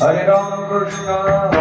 Hare Ram Krishna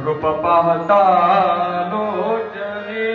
रूप पाहता लोचनी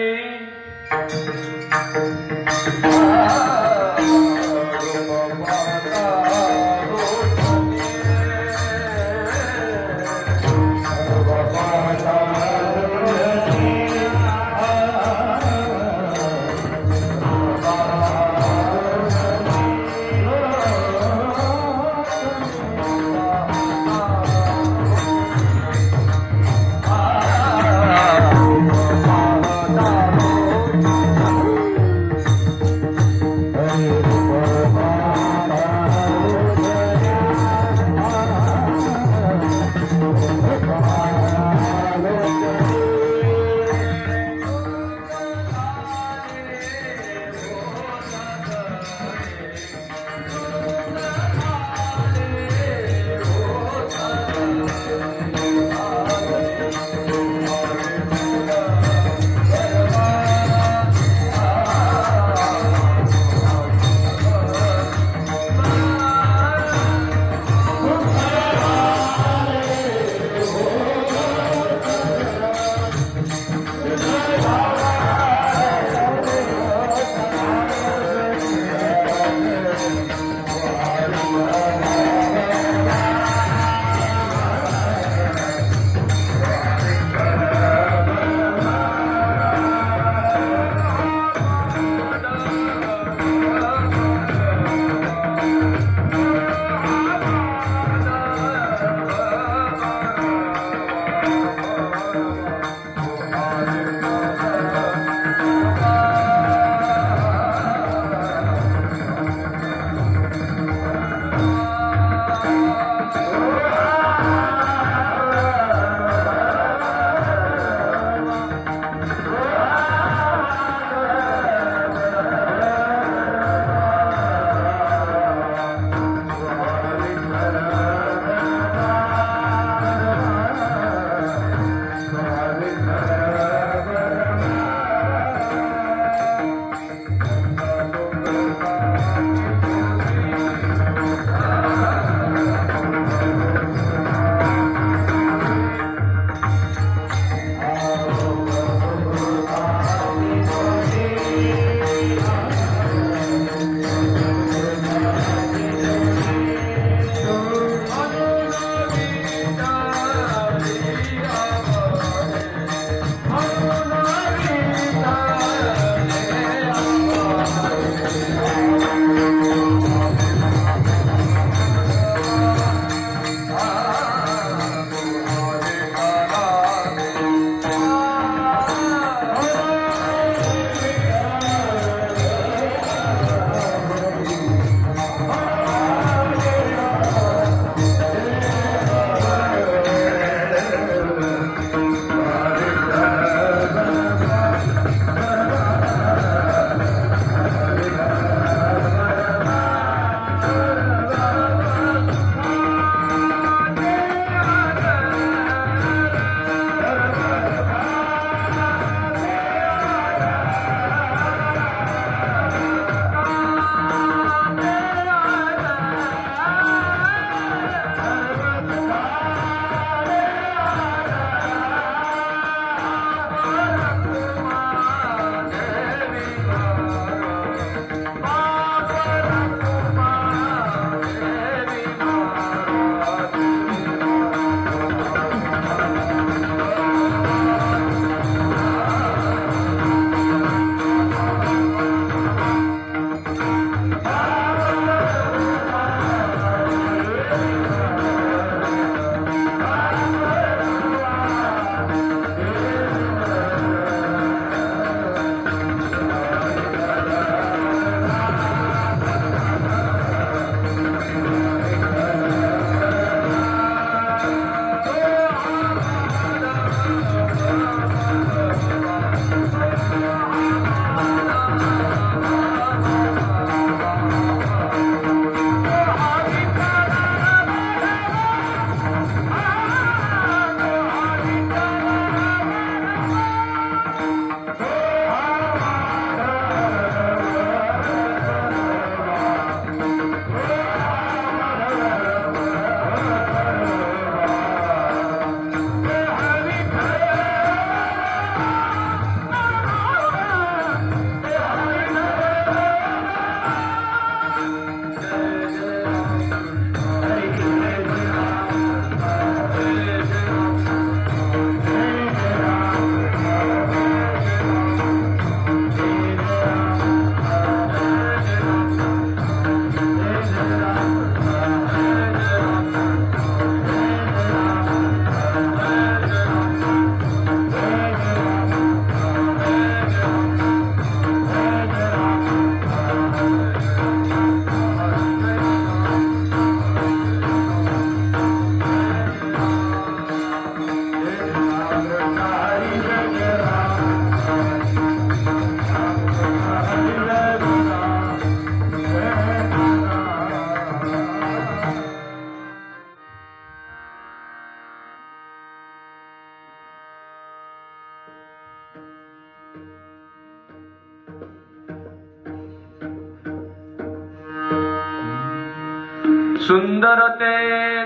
सुंदर ते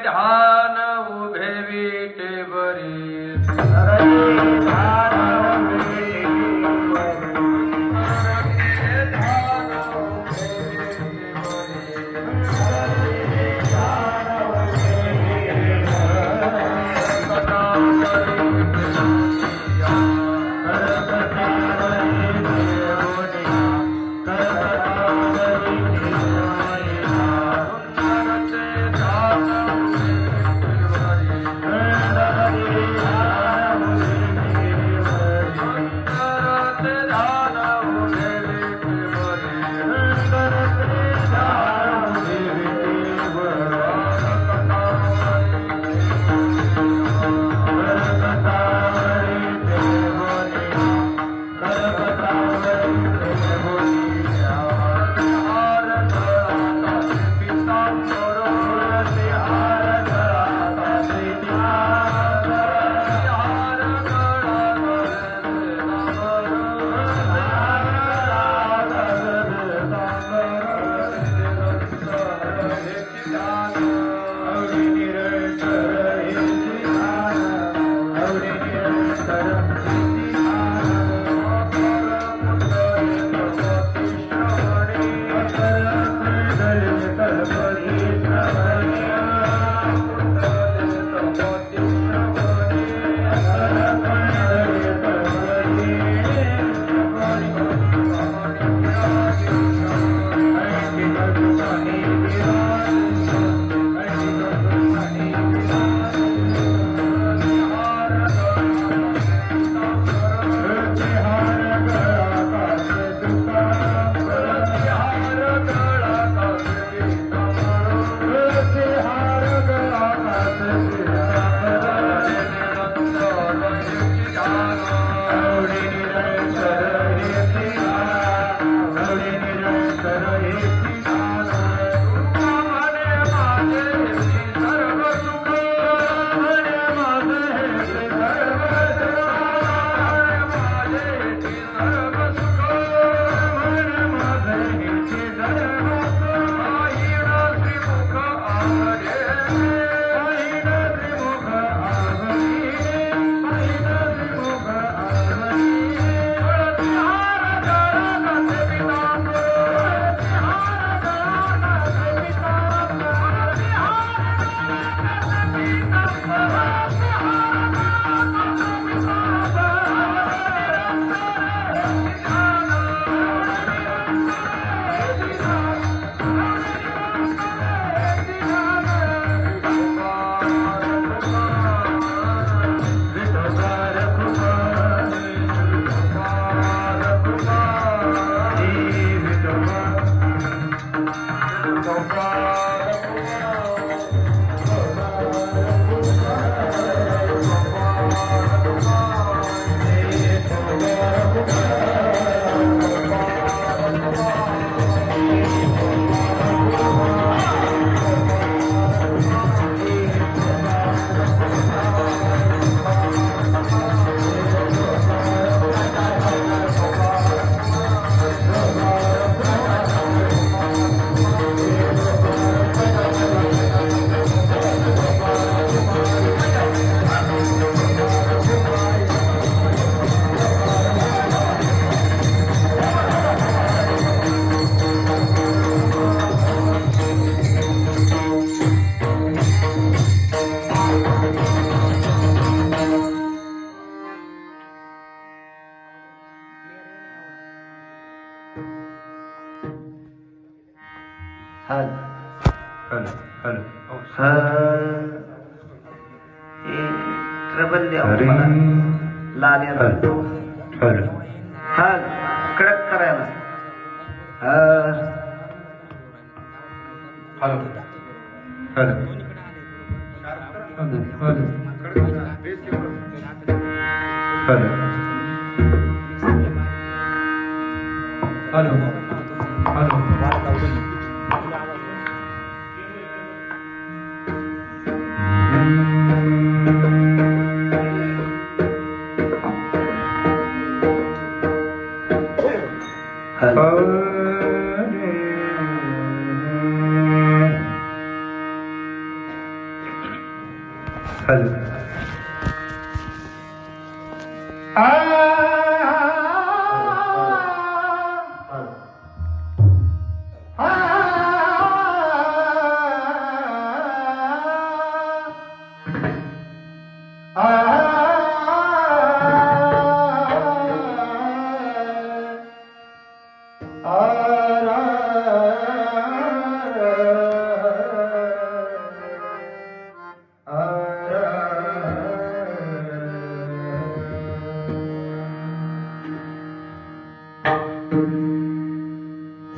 ध्यान उभे विटेवरी हल हॅलो हॅलो ट्रबल द्या अरे मला. लाल याला हॅलो हॅलो हल कडक करायला हॅलो हॅलो हॅलो हॅलो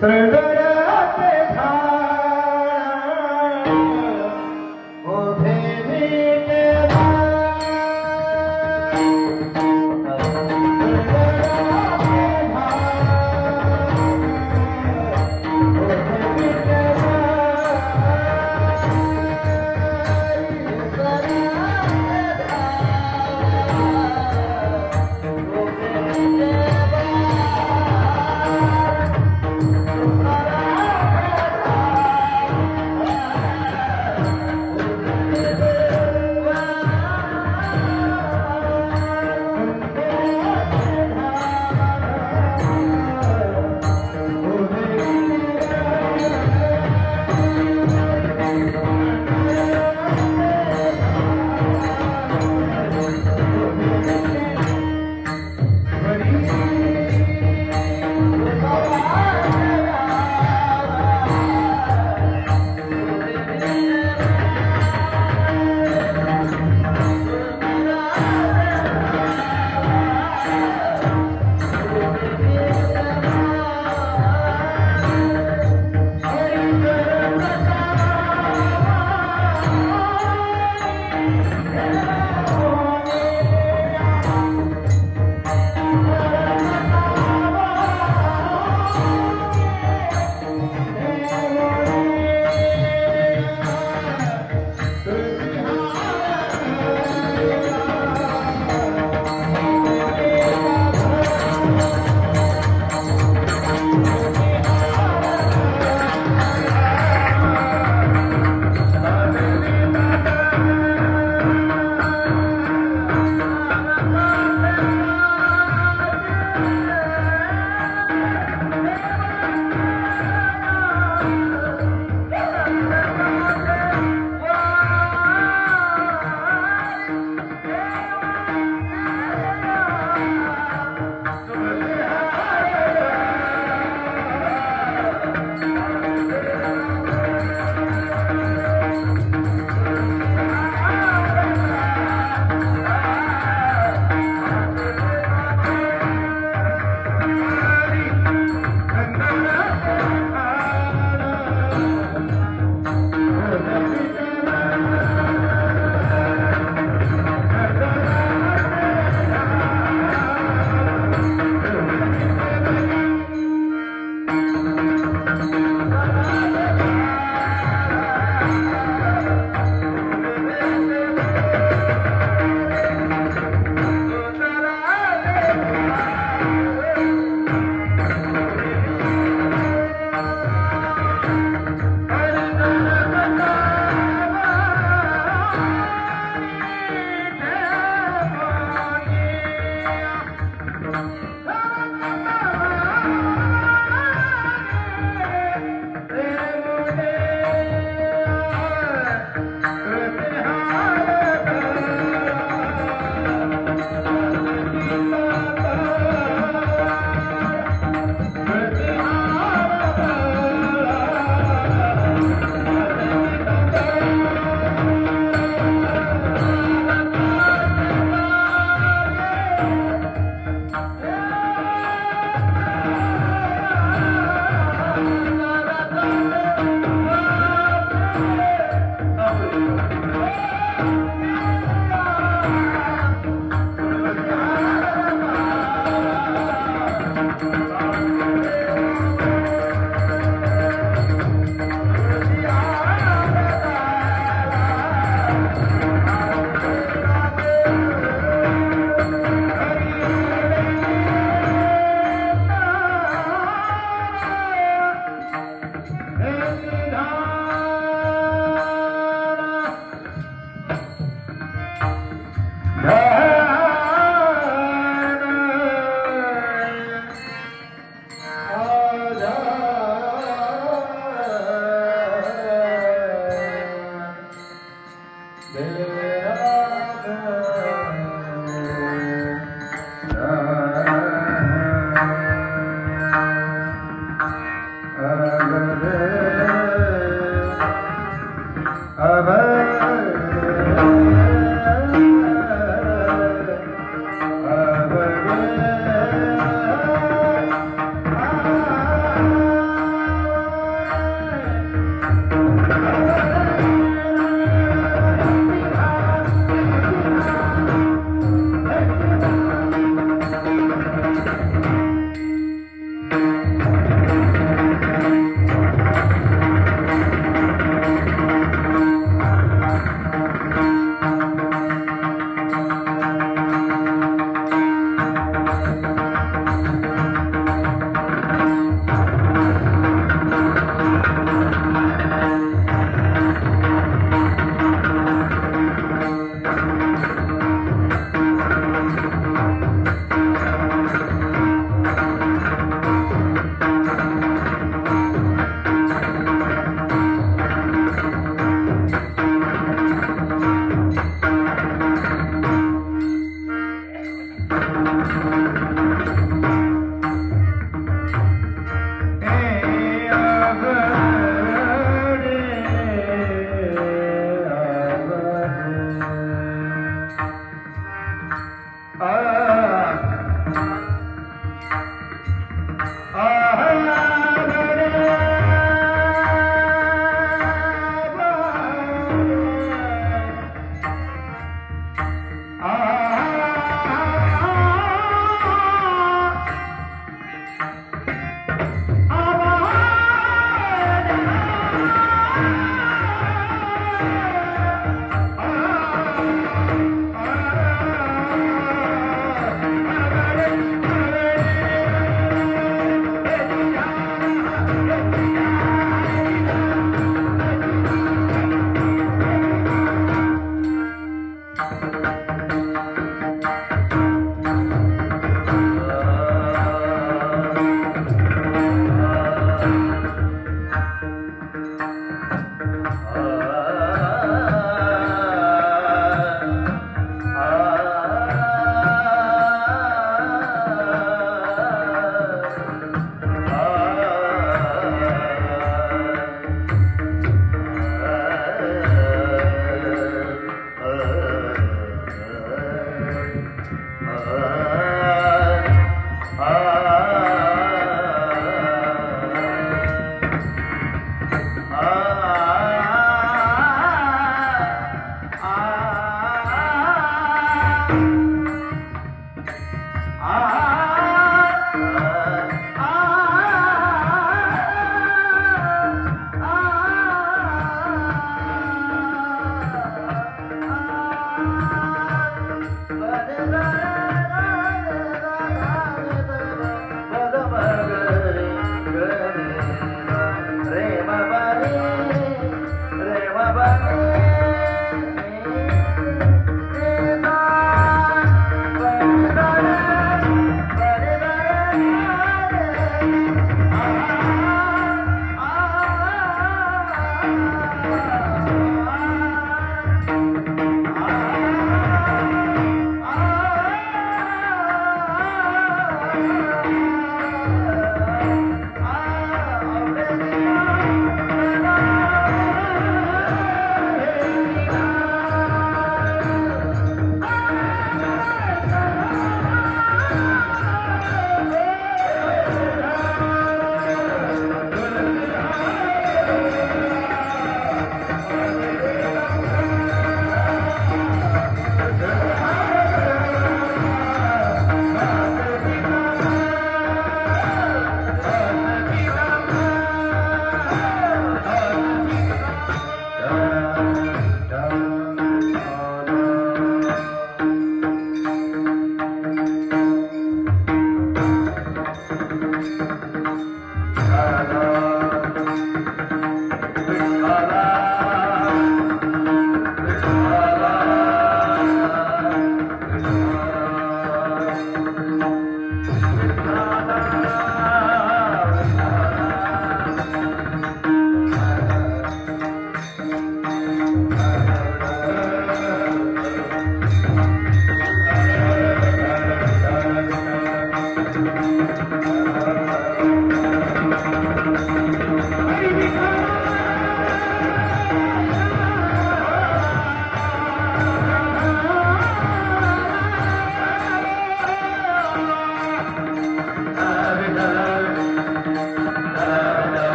सरडराचे झाड ओढे मीटे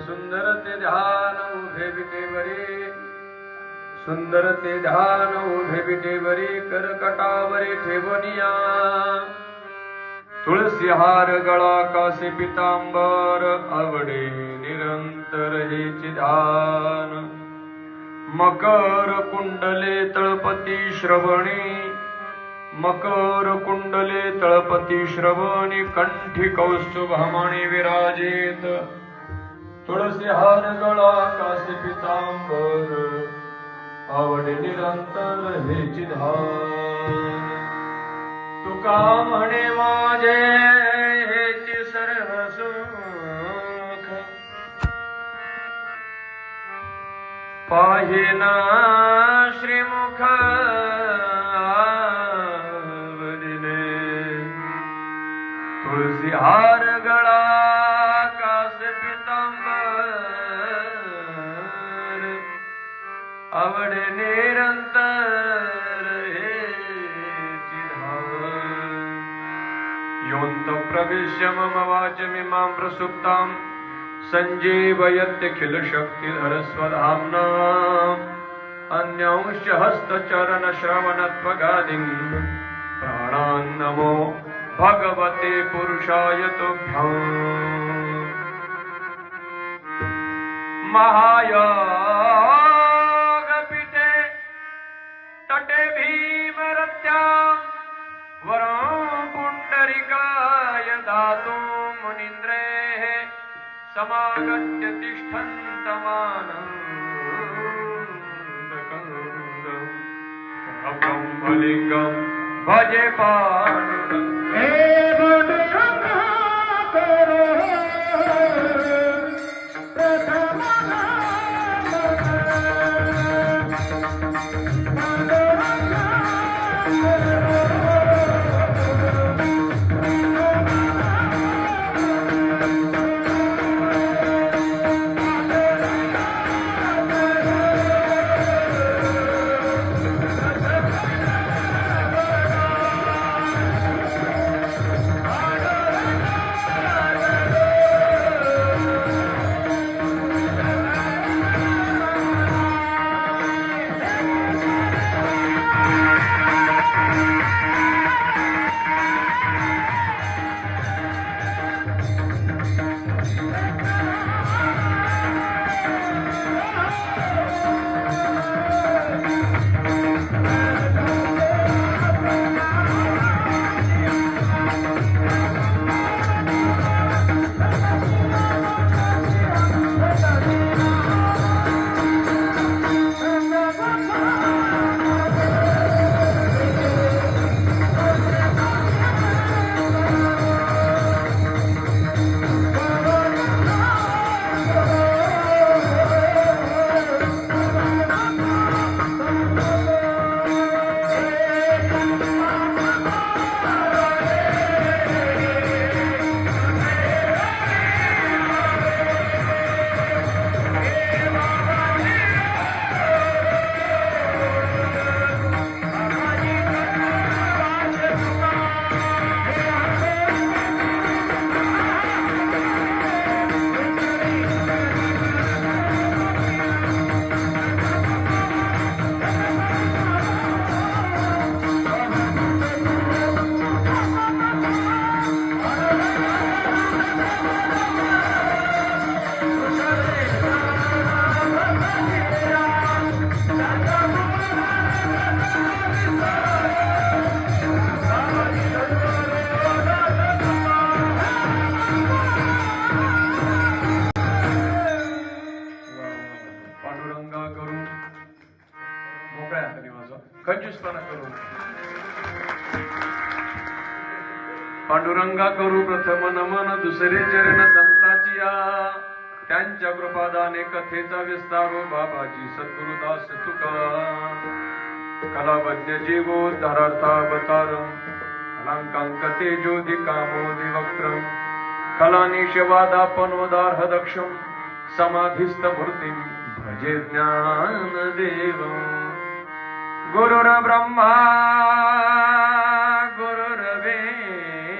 सुंदर ते ध्यान उभे विटेवरी, सुंदर ते ध्यान उभे विटेवरी, करकटावरी ठेवनिया तुळसी हार गळा कासे पितांबर, आवडे निरंतर हेची ध्यान. मकर कुंडले तळपती श्रवणी, मकर कुंडले तळपती श्रवणी, कंठी कौस्तुभमणी विराजित, तुळसी हार गळा कासे पितांबर, आवडे निरंतर हेची ध्यान. तुका म्हणे माझे हेची सर्व सुख, पाहिना श्रीमुख आवडिले. तुळसी हार गळा कासे पितांबर, आवडे निरंतर हेची ध्यान. योऽन्त प्रविश्य मम वाचमिमां प्रसुप्तां, सञ्जीवयत्यखिल शक्तिधर स्वधाम्ना. अन्यांश हस्तचरण श्रवणत्वगादिं, प्राणान् नमो भगवते पुरुषाय तुभ्याम्. महायोगपीठे तटे भीमरत्यां, वरं पुण्डरीकाय दातुं मुनीन्द्रेः, समागत्य तिष्ठन्तमानन्दकन्दं. ब्रह्मलिङ्गं भजे पाण्डुरङ्गं. प्रार्थना करू. पांडुरंगा करू प्रथम नमन, दुसरे चरण संताची या. त्यांच्या कृपादाने कथेचा विस्तारो बाबाजी सद्गुरुदास तुका. कलावद्य जीवोद्धारार्थावतारम, अलंकांक तेजोदि कामोदि वक्त्रम, कलानिशवादापनोदार्ह दक्षम, समाधिस्थ मूर्तिं भजे ज्ञानदेवं. गुरुर् ब्रह्मा गुरुर्विष्णु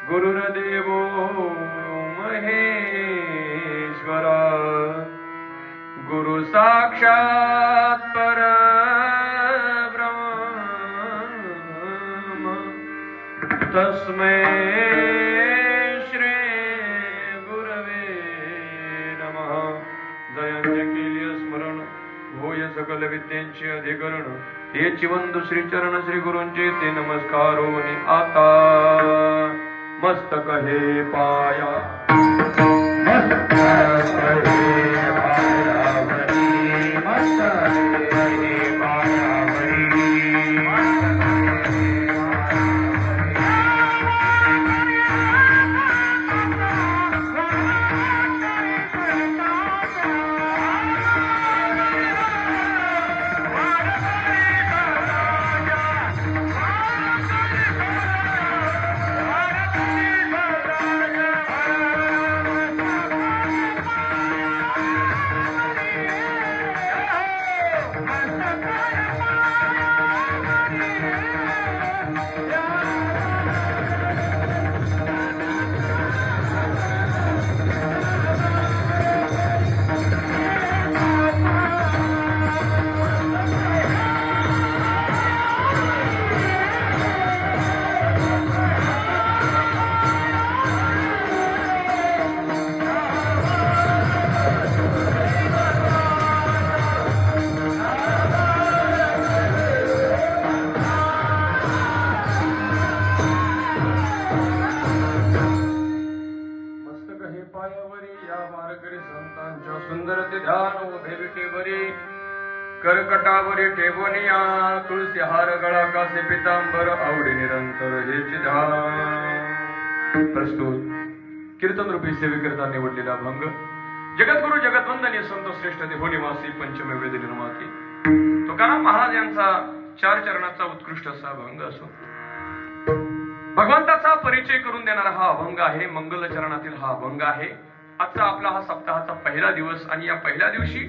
गुरुर्देवो महेश्वरा. गुरु साक्षात् परब्रह्म, तस्मै श्री गुरवे नमः. जयांचे केली स्मरण, भूय सकल विद्यांचे अधिकरण. तेची वंदू श्री चरण श्री गुरूंचे ते नमस्कारोनी आता. मस्तक हे पाया सुंदर ते ध्यान उभे विटेवरी. कर्कटावरी ठेवनिया तुळसी हार गळा कासे पितांबर आवडे निरंतर हेचे ध्यान. प्रस्तुत कीर्तन रूपी सेविकरता निवडलेला भंग जगद्गुरु जगद्वंदनीय संत श्रेष्ठ देहोनिवासी पंचमे वेद निर्माते तुकाराम महाराज यांचा 4 चरणाचा उत्कृष्ट असा भंग असून भगवंताचा परिचय करून देणारा हा अभंग आहे. मंगल चरणातील हा अभंग आहे. आजचा आपला हा सप्ताहाचा पहिला दिवस आणि या पहिल्या दिवशी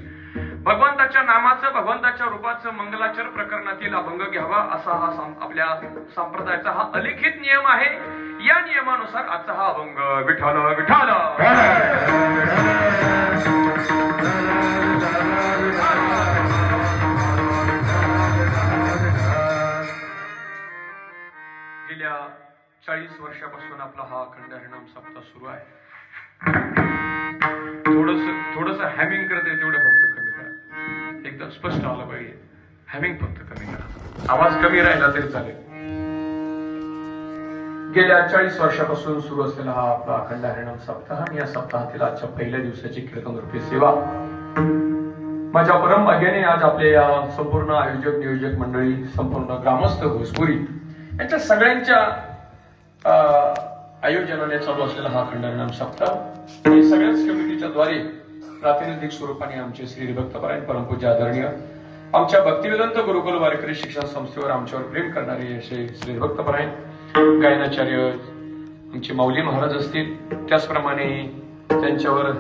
भगवंताच्या नामाचं भगवंताच्या रूपाचं मंगलाचर प्रकरणातील अभंग घ्यावा असा हा आपल्या संप्रदायाचा हा अलिखित नियम आहे. या नियमानुसार आजचा हा अभंग विठ्ठल विठ्ठल. गेल्या 40 वर्षापासून आपला हा अखंड हरिनाम सप्ताह सुरू आहे. थोडस हॅमिंग करते तेवढं फक्त कमी करा. एकदम स्पष्ट आलं पाहिजे. हॅमिंग फक्त कमी करा. आवाज कमी राहिला तरी चालेल. गेल्या 40 वर्षापासून सुरू असलेला हा आपला अखंड हरिनाम सप्ताह आणि या सप्ताहातील आजच्या पहिल्या दिवसाची कीर्तन रूपी सेवा माझ्या परम भाग्याने आज आपल्या या संपूर्ण आयोजक नियोजक मंडळी संपूर्ण ग्रामस्थ घोसपुरी यांच्या सगळ्यांच्या आयोजनाने चालू असलेला हा अखंड हरिनाम सप्ताह आणि सगळ्याच कमिटीच्या द्वारे प्रातिनिधिक स्वरूपाने आमचे श्री भक्तपरायण परमपूज्य आदरणीय आमच्या भक्तिवेदांत गुरुकुल वारकरी शिक्षण संस्थेवर आमच्यावर प्रेम करणारे असे श्री भक्तपरायण गायनाचार्य आमचे माऊली महाराज असतील, त्याचप्रमाणे त्यांच्यावर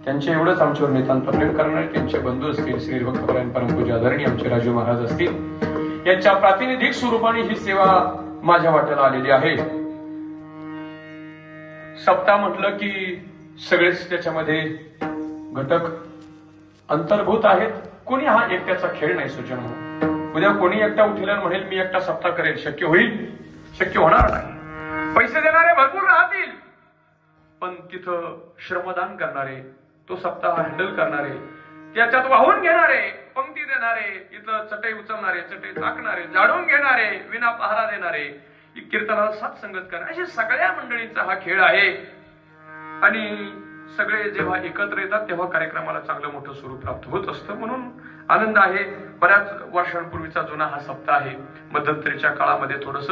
त्यांचे एवढंच आमच्यावर नितांत प्रेम करणारे त्यांचे बंधू असतील श्री भक्तपरायण परमपूज्य आदरणीय आमचे राजू महाराज असतील, यांच्या प्रातिनिधिक स्वरूपाने ही सेवा माझ्या वाट्याला आलेली आहे. सप्ताह म्हटलं की सगळेच त्याच्यामध्ये घटक अंतर्भूत आहेत. कोणी हा एकट्याचा खेळ नाही सुजन. उद्या कोणी एकटा उठेल म्हणेल मी एकटा सप्ताह करेल, शक्य होईल? शक्य होणार नाही. पैसे देणारे भरपूर राहतील, पण तिथं श्रमदान करणारे, तो सप्ताह हँडल करणारे, त्याच्यात वाहून घेणारे, पंक्ती देणारे, इथं चटई उचलणारे, चटई टाकणारे, झाडून घेणारे, विना पहारा देणारे, कीर्तनाला साथ संगत करणारे, अशा सगळ्या मंडळींचा हा खेळ आहे. आणि सगळे जेव्हा एकत्र येतात तेव्हा कार्यक्रमाला चांगलं मोठं स्वरूप प्राप्त होत असतं. म्हणून आनंद आहे. बऱ्याच वर्षांपूर्वीचा जुना हा सप्ताह आहे. मध्यंतरीच्या काळामध्ये थोडस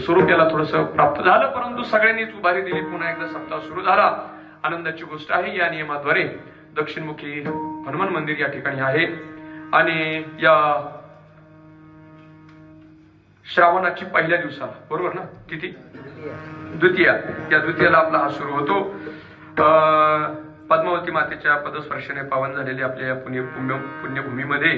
स्वरूपाला थोडस प्राप्त झालं, परंतु सगळ्यांनीच उभारी दिली. पुन्हा एकदा सप्ताह सुरू झाला. आनंदाची गोष्ट आहे. या नियमाद्वारे दक्षिणमुखी हनुमान मंदिर या ठिकाणी आहे आणि या श्रावणाची पहिल्या दिवसाला, बरोबर ना, तिथी द्वितीया, या द्वितीयाला आपला हा सुरू होतो. पद्मावती मातेच्या पदस्पर्शाने पावन झालेल्या आपल्या या पुण्यभूमीमध्ये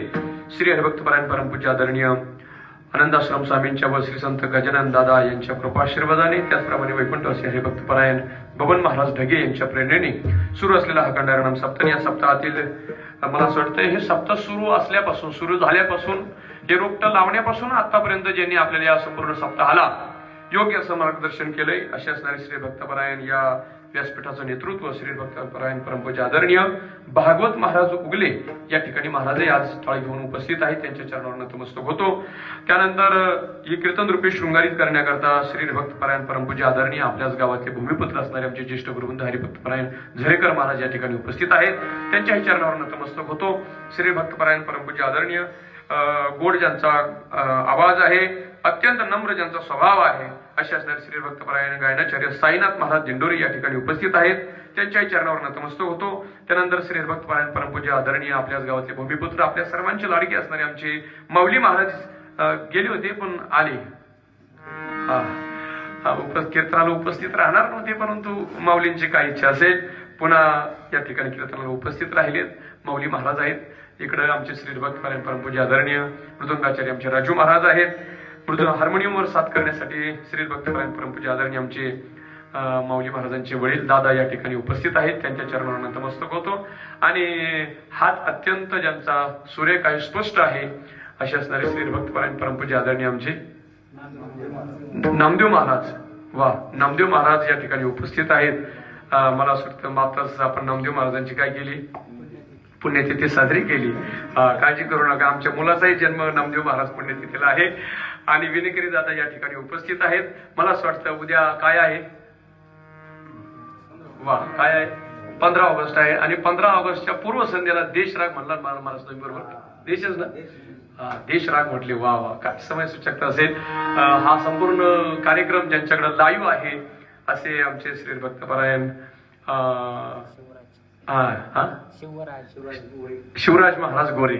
श्री हरिभक्तपरायण परमपूज्य आदरणीय आनंदाश्रम स्वामींच्या व श्री संत गजानन दादा यांच्या कृपाशीर्वादाने, त्याचप्रमाणे वैकुंठवासी हरिभक्तपरायण बबन महाराज ढगे यांच्या प्रेरणेने सुरू असलेला हा खंडारणम सप्ताह, या सप्ताहातील मला असं वाटतं हे सप्ताह सुरू झाल्यापासून हे रोपटं लावण्यापासून आतापर्यंत ज्यांनी आपल्याला या संपूर्ण सप्ताहाला योग्य असं मार्गदर्शन केलंय असे असणारे श्री भक्तपरायण या व्यासपीठाचं नेतृत्व श्री भक्तपरायण परमपूज्य आदरणीय भागवत महाराज उगले या ठिकाणी महाराजही आज टाळी घेऊन उपस्थित आहेत. त्यांच्या चरणावर नतमस्तक होतो. त्यानंतर ही कीर्तन रूपी शृंगारित करण्याकरता श्री भक्तपरायण परमपूज्य आदरणीय आपल्याच गावातले भूमिपुत्र असणारे आमचे ज्येष्ठ गुरुवृंद हरिभक्तपरायण झरेकर महाराज या ठिकाणी उपस्थित आहेत. त्यांच्याही चरणावर नतमस्तक होतो. श्री भक्तपरायण परमपूज्य आदरणीय गोड ज्यांचा आवाज आहे, अत्यंत नम्र ज्यांचा स्वभाव आहे, असे असणारे श्री भक्तपरायण गायनाचार्य साईनाथ महाराज दिंडोरी या ठिकाणी उपस्थित आहेत. त्यांच्याही चरणावर नतमस्तक होतो. त्यानंतर श्री भक्तपरायण परमपूज्य आदरणीय आपल्याच गावातले भूमिपुत्र, आपल्या सर्वांचे लाडके असणारे आमचे माऊली महाराज गेले होते पण आले. कीर्तनाला उपस्थित राहणार नव्हते, परंतु माऊलींची काय इच्छा असेल पुन्हा या ठिकाणी कीर्तनाला उपस्थित राहिलेत. माऊली महाराज आहेत. इकडे आमचे श्री भक्तपरायण परमपूज्य आदरणीय मृदुंगाचार्य आमचे राजू महाराज आहेत. हार्मोनियमवर साथ करण्यासाठी श्री भक्तपरायण परमपूज्य आदरणीय आमचे माऊली महाराजांचे वडील दादा या ठिकाणी उपस्थित आहेत. त्यांच्या चरणावर नतमस्तक होतो. आणि हात अत्यंत ज्यांचा सुरेख आहे, स्पष्ट आहे, असे असणारे श्री भक्तपरायण परमपूज्य आदरणीय आमचे नामदेव महाराज. नामदेव महाराज या ठिकाणी उपस्थित आहेत. मला असं वाटतं मात्रच आपण नामदेव महाराजांची काय केली, पुण्यतिथी साजरी केली. काळजी करू नका, आमच्या मुलाचाही जन्म नामदेव महाराज पुण्यतिथीला आहे. आणि विनेकरी दादा या ठिकाणी उपस्थित आहेत. मला असं वाटतं उद्या काय आहे, काय आहे, 15 ऑगस्ट आहे. आणि 15 ऑगस्टच्या पूर्वसंध्येला देशराग म्हणला महाराज तुम्ही, बरोबर, देशच ना, देशराग म्हटले. वा काय समय सूचकता असेल. हा संपूर्ण कार्यक्रम ज्यांच्याकडे लाईव्ह आहे असे आमचे श्री भक्तपरायण शिवराज महाराज गोरे,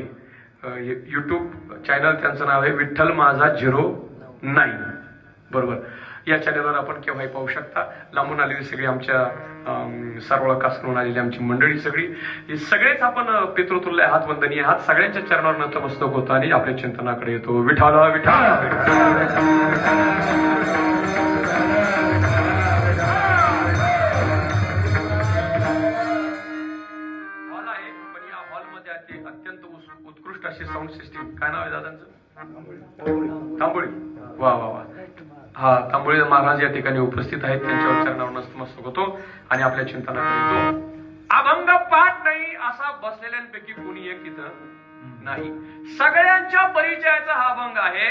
युट्यूब चॅनल त्यांचं नाव आहे विठ्ठल माझा 09, बरोबर. या चॅनलवर आपण केव्हाही पाहू शकता. लांबून आलेली सगळी आमच्या सारोळा कासरून आलेली आमची मंडळी सगळी, हे सगळेच आपण पितृतुल्य हात, वंदनीय हात, सगळ्यांच्या चरणावर नतमस्तक होतो आणि आपल्या चिंतनाकडे येतो. विठाला विठाला अत्यंत उत्कृष्ट अशी साऊंड सिस्टीम. काय नाव आहे दादांचं? तांबोळी. वा तांबोळी महाराज या ठिकाणी उपस्थित आहेत. त्यांच्यावर चरणावर नतमस्तक होतो आणि आपल्या चिंतनाकडे येतो. अभंग पाठ नाही असा बसलेल्यांपैकी कोणी एक इथं नाही. सगळ्यांच्या परिचयाचा हा अभंग आहे.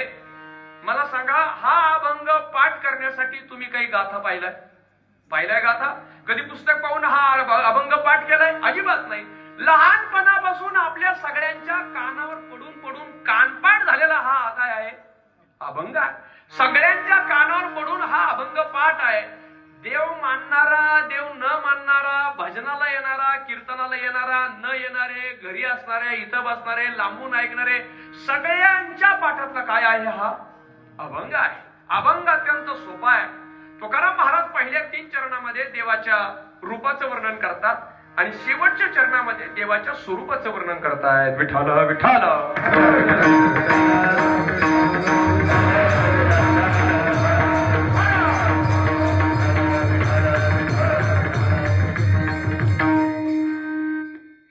मला सांगा, हा अभंग पाठ करण्यासाठी तुम्ही काही गाथा पाहिलाय गाथा? कधी पुस्तक पाहून हा अभंग पाठ केलाय? अजिबात नाही. लहानपणापासून आपल्या सगळ्यांच्या कानावर पडून कानपाठ झालेला हा काय आहे, अभंग आहे. सगळ्यांच्या कानावर पडून हा अभंग पाठ आहे. देव मानणारा, देव न मानणारा, भजनाला येणारा, कीर्तनाला येणारा, न येणारे, घरी असणारे, इथं बसणारे, लांबून ऐकणारे, सगळ्यांच्या पाठातला काय आहे, हा अभंग आहे. अभंग अत्यंत सोपा आहे. तुकाराम महाराज पहिल्या 3 चरणामध्ये देवाच्या रूपाचं वर्णन करतात आणि शेवटच्या चरणामध्ये देवाच्या स्वरूपाचं वर्णन करतायत. विठाल विठाल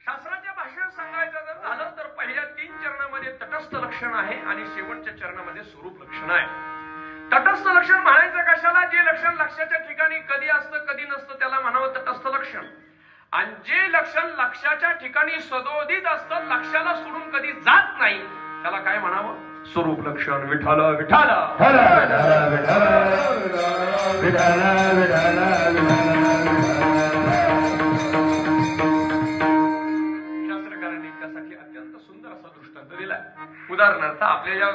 शास्त्राच्या भाषेत सांगायचं जर झालं तर पहिल्या 3 चरणामध्ये तटस्थ लक्षण आहे आणि शेवटच्या चरणामध्ये स्वरूप लक्षण आहे. तटस्थ लक्षण म्हणायचं कशाला? जे लक्षण लक्षाच्या ठिकाणी कधी असतं कधी नसतं त्याला म्हणावं तटस्थ लक्षण. आणि जे लक्षण लक्षाच्या ठिकाणी सदोदित असतं, लक्षाला सोडून कधी जात नाही, त्याला काय म्हणावं? स्वरूप लक्षण. विठाल विठाल शास्त्र उदाहरणार्थ आपल्या या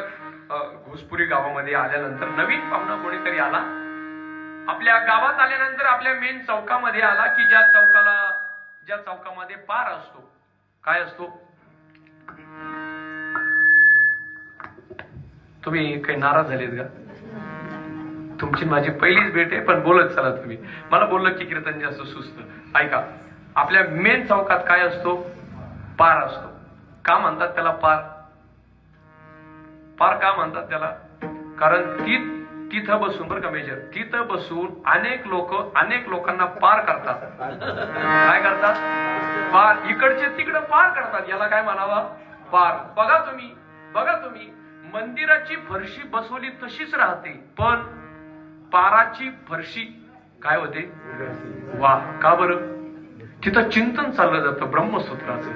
घोसपुरी गावामध्ये आल्यानंतर नवीन पाहुणा कोणीतरी आला, आपल्या गावात आल्यानंतर आपल्या मेन चौकामध्ये आला की ज्या चौकामध्ये पार असतो. काय असतो? तुम्ही काही नाराज झालेत का? तुमची माझी पहिलीच भेट आहे, पण बोलत चला तुम्ही. मला बोललं की कीर्तन जास्त सुस्त. ऐका, आपल्या मेन चौकात काय असतो? पार असतो. का म्हणतात त्याला पार? पार का म्हणतात त्याला? कारण तिथं बसून, बरं का मेजर, तिथं बसून अनेक लोकांना पार करतात. काय करतात? पार. इकडचे तिकडं पार करतात. याला काय म्हणावा? पार. बघा तुम्ही मंदिराची फरशी बसवली तशीच राहते, पण पाराची फरशी काय होते? वा. का बरं? तिथं चिंतन चाललं जातं ब्रह्मसूत्राचं.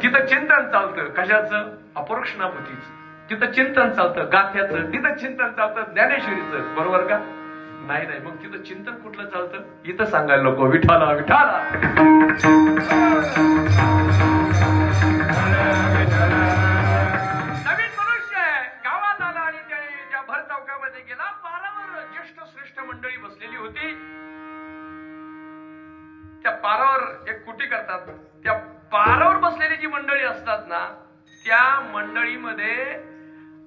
तिथं चिंतन चालतं कशाचं? अपरोक्षणाभूतीचं. तिथं चिंतन चालतं गाथ्याचं. तिथं चिंतन चालतं ज्ञानेश्वरीचं. बरोबर का? नाही. मग तिथं चिंतन कुठलं चालतं? इथं सांगायला नको, विठाला विठाला. नवीन मनुष्य आहे, गावात आला आणि त्याने ज्या भर चौकामध्ये गेला, पारावर ज्येष्ठ श्रेष्ठ मंडळी बसलेली होती. त्या पारावर एक कुटी करतात. त्या पारावर बसलेली जी मंडळी असतात ना, त्या मंडळीमध्ये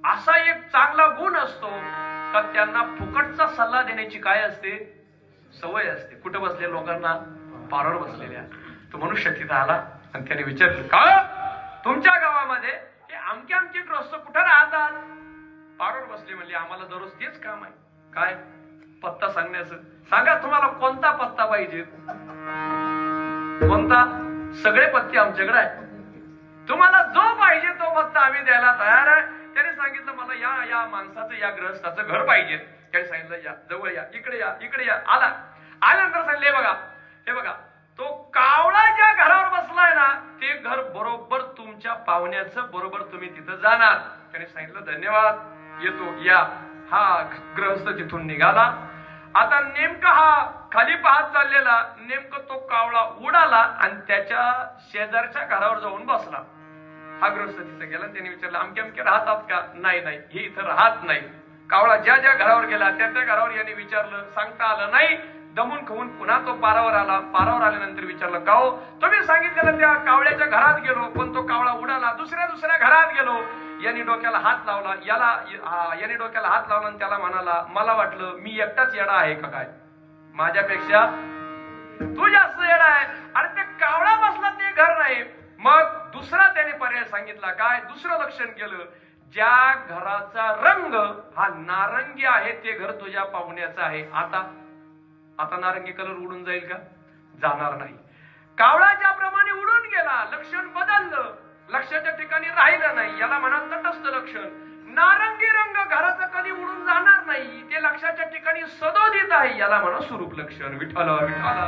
असा एक चांगला गुण असतो का त्यांना फुकटचा सल्ला देण्याची काय असते? सवय असते. कुठे बसलेल्या लोकांना? पारावर बसलेल्या. तो मनुष्य तिथं आला आणि त्याने विचारलं, का तुमच्या गावामध्ये हे आमचे ग्रस्त कुठे राहतात? पारावर बसले. म्हणले, आम्हाला दररोज तेच काम आहे. काय? पत्ता सांगण्याचं. सांगा तुम्हाला कोणता पत्ता पाहिजे? कोणता? सगळे पत्ते आमच्याकडे आहेत. तुम्हाला जो पाहिजे तो पत्ता आम्ही द्यायला तयार आहे. त्याने सांगितलं, मला या माणसाचं, या ग्रहस्थाचं घर पाहिजे. त्याने सांगितलं, या जवळ या, इकडे या. आल्यानंतर सांगितले, हे बघा तो कावळा ज्या घरावर बसलाय ना, ते घर बरोबर तुमच्या पाहुण्याचं. बरोबर तुम्ही तिथं जाणार. त्याने सांगितलं, धन्यवाद, येतो, या. हा ग्रहस्थ तिथून निघाला. आता नेमका हा खाली पाहत चाललेला, नेमकं तो कावळा उडाला आणि त्याच्या शेजारच्या घरावर जाऊन बसला. हा ग्रहस्थ तिथं गेला. त्याने विचारलं, अमके राहतात का? नाही, हे इथं राहत नाही. कावळा ज्या घरावर गेला त्या घरावर याने विचारलं, सांगता आलं नाही. दमून खाऊन पुन्हा तो पारावर आला. पारावर आल्यानंतर विचारलं, का हो तुम्ही सांगितलेलं त्या कावळ्याच्या घरात गेलो, पण तो कावळा उडाला. दुसऱ्या घरात गेलो. याने डोक्याला हात लावला. याने डोक्याला हात लावला आणि त्याला म्हणाला, मला वाटलं मी एकटाच येडा आहे का काय? माझ्यापेक्षा तू जास्त येडा आहे. आणि ते कावळा बसला ते घर नाही. मग दुसरा त्याने पर्याय सांगितला. काय? दुसरं लक्षण केलं, ज्या घराचा रंग हा नारंगी आहे ते घर तुझ्या पाहुण्याचं आहे. आता नारंगी कलर उडून जाईल का? जाणार नाही. कावळा ज्याप्रमाणे उडून गेला, लक्षण बदललं, लक्षाच्या ठिकाणी राहिलं नाही. याला म्हणा तटस्थ लक्षण. नारंगी रंग घराचा कधी उडून जाणार नाही, ते लक्षाच्या ठिकाणी सदोदित आहे. याला म्हणा स्वरूप लक्षण. विठाला विठाला.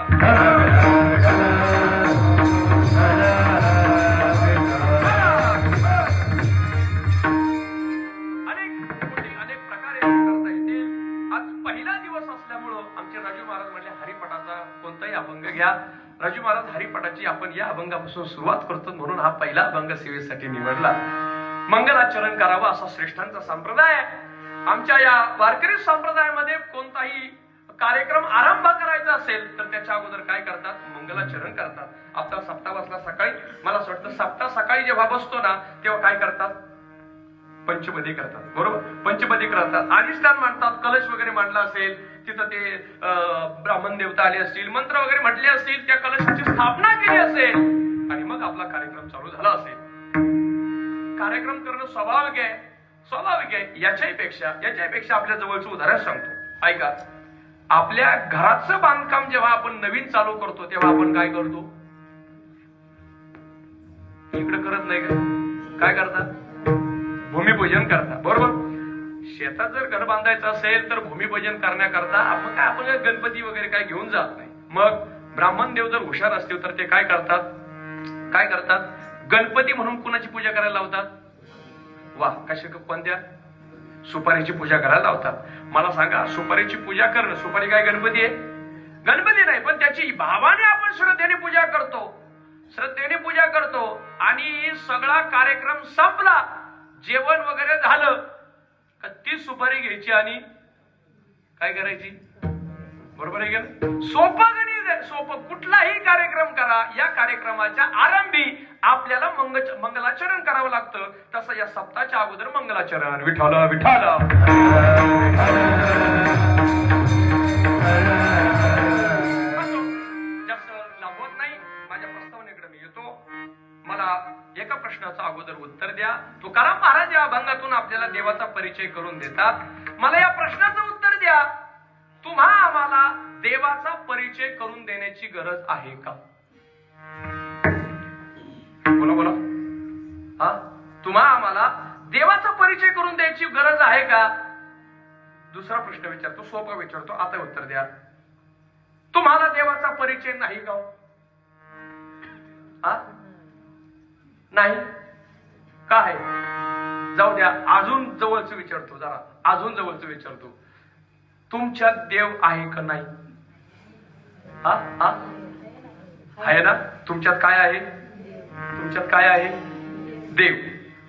अनेक प्रकारे करता येतील. आज पहिला दिवस असल्यामुळं आमचे राजू महाराज म्हणले, हरिपाठाचा कोणताही अभंग घ्या. राजू महाराज हरिपाठाची आपण या अभंगापासून सुरुवात करतो, म्हणून हा पहिला अभंग सेवेसाठी निवडला. मंगलाचरण करावं असा श्रेष्ठांचा संप्रदाय आहे. आमच्या या वारकरी संप्रदायामध्ये कोणताही कार्यक्रम आरंभ करायचा असेल तर त्याच्या अगोदर काय करतात? मंगलाचरण करतात. आता सप्ताह बसला सकाळी, मला असं वाटतं सप्ताह सकाळी जेव्हा बसतो ना, तेव्हा काय करतात? पंचपदी करतात. बरोबर, पंचपदी करतात. अधिष्ठान मांडतात. कलश वगैरे मांडला असेल, तिथं ते ब्राह्मण देवता आले असतील, मंत्र वगैरे म्हटले असतील, त्या कलशाची स्थापना केली असेल आणि मग आपला कार्यक्रम चालू झाला असेल. कार्यक्रम करणं स्वाभाविक आहे. याच्यापेक्षा आपल्या जवळचं उदाहरण सांगतो, ऐका. आपल्या घराचं बांधकाम जेव्हा आपण नवीन चालू करतो तेव्हा आपण काय करतो? इकडे करत नाही का? काय करतात? भूमिपूजन करतात. बरोबर. शेतात जर घर बांधायचं असेल तर भूमिपूजन करण्याकरता आपण गणपती वगैरे काय घेऊन जात नाही. मग ब्राह्मण देव जर हुशार असतील तर ते काय करतात? गणपती म्हणून कुणाची पूजा करायला लावतात? वा, कोणत्या? सुपारीची पूजा करायला लावतात. मला सांगा, सुपारीची पूजा करणं, सुपारी काय गणपती आहे? गणपती नाही, पण त्याची भावाने आपण श्रद्धेने पूजा करतो आणि सगळा कार्यक्रम संपला जेवण वगैरे झालं का ती सुपारी घ्यायची आणि काय करायची? बरोबर आहे का? सोपं गणित आहे, सोपं. कुठलाही कार्यक्रम करा, या कार्यक्रमाच्या आरंभी आपल्याला मंगलाचरण करावं लागतं. तसं या सप्ताहाच्या अगोदर मंगलाचरण. विठ्ठल विठ्ठल. जास्त लाभवत नाही, माझ्या प्रस्तावनेकडे मी येतो. मला एका प्रश्नाचं अगोदर उत्तर द्या. तुकाराम महाराज या अभंगातून आपल्याला देवाचा परिचय करून देतात. मला या प्रश्नाचं उत्तर द्या. तुम्हा आम्हाला देवाचा परिचय करून देण्याची गरज आहे का? बोला बोला. हा, तुम्हा आम्हाला देवाचा परिचय करून द्यायची गरज आहे का? दुसरा प्रश्न विचारतो, सोपा विचारतो, आता उत्तर द्या. तुम्हाला देवाचा परिचय नाही का? हा, नाही का आहे? जाऊ द्या, अजून जवळच विचारतो, जरा अजून जवळच विचारतो. तुमच्यात देव आहे का नाही? हा हा, आहे ना? तुमच्यात काय आहे? तुमच्यात काय आहे? देव.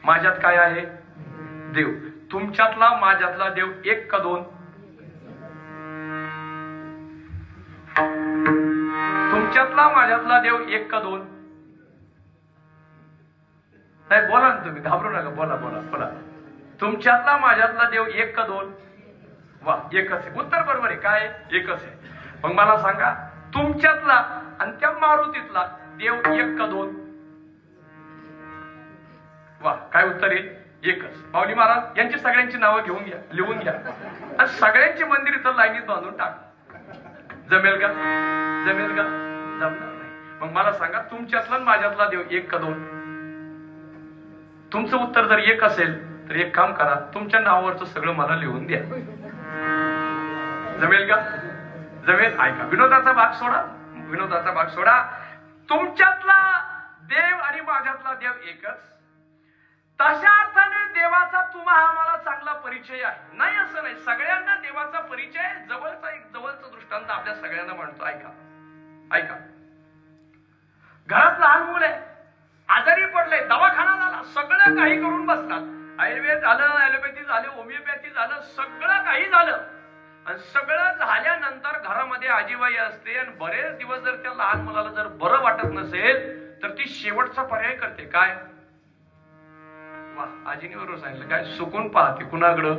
माझ्यात काय आहे? देव. तुमच्यातला माझ्यातला देव एक का दोन? तुमच्यातला माझ्यातला देव एक का दोन? नाही, बोला ना तुम्ही, घाबरू नका, बोला बोला बोला. तुमच्यातला माझ्यातला देव एक का दोन? वा, एकच आहे. उत्तर बरोबर आहे. काय? एकच आहे. मग मला सांगा, तुमच्यातला आणि त्या मारुतीतला देव एक का दोन? वा, काय उत्तर आहे? एकच. माऊली महाराज यांची सगळ्यांची नावं घेऊन घ्या, लिहून घ्या आणि सगळ्यांची मंदिर इथं लाईनीत बांधून टाक. जमेल का? जमेल का? जमणार नाही. मग मला सांगा, तुमच्यातला आणि माझ्यातला देव एक का दोन? तुमचं उत्तर जर एक असेल तर एक काम करा, तुमच्या नावावरचं सगळं मला लिहून द्या. जमेल का? जमेल. ऐका, विनोदाचा भाग सोडा, विनोदाचा भाग सोडा. तुमच्यातला देव आणि माझ्यातला देव एकच. तशा अर्थाने देवाचा तुम्हा आम्हाला चांगला परिचय आहे. नाही असं नाही, सगळ्यांना देवाचा परिचय. जवळचा दृष्टांत आपल्या सगळ्यांना म्हणतो. ऐका ऐका. घरात लहान मुलं आहे, आजारी पडले, दवाखाना झाला, सगळं काही करून बसतात. आयुर्वेद झालं, ॲलोपॅथी झालं, होमिओपॅथी झालं, सगळं काही झालं. आणि सगळं झाल्यानंतर घरामध्ये आजीबाई असते आणि बरेच दिवस जर त्या लहान मुलाला जर बरं वाटत नसेल तर ती शेवटचा पर्याय करते. काय? वा, आजीने बरोबर सांगितलं. काय? सुकून पाहते. कुणाकडं?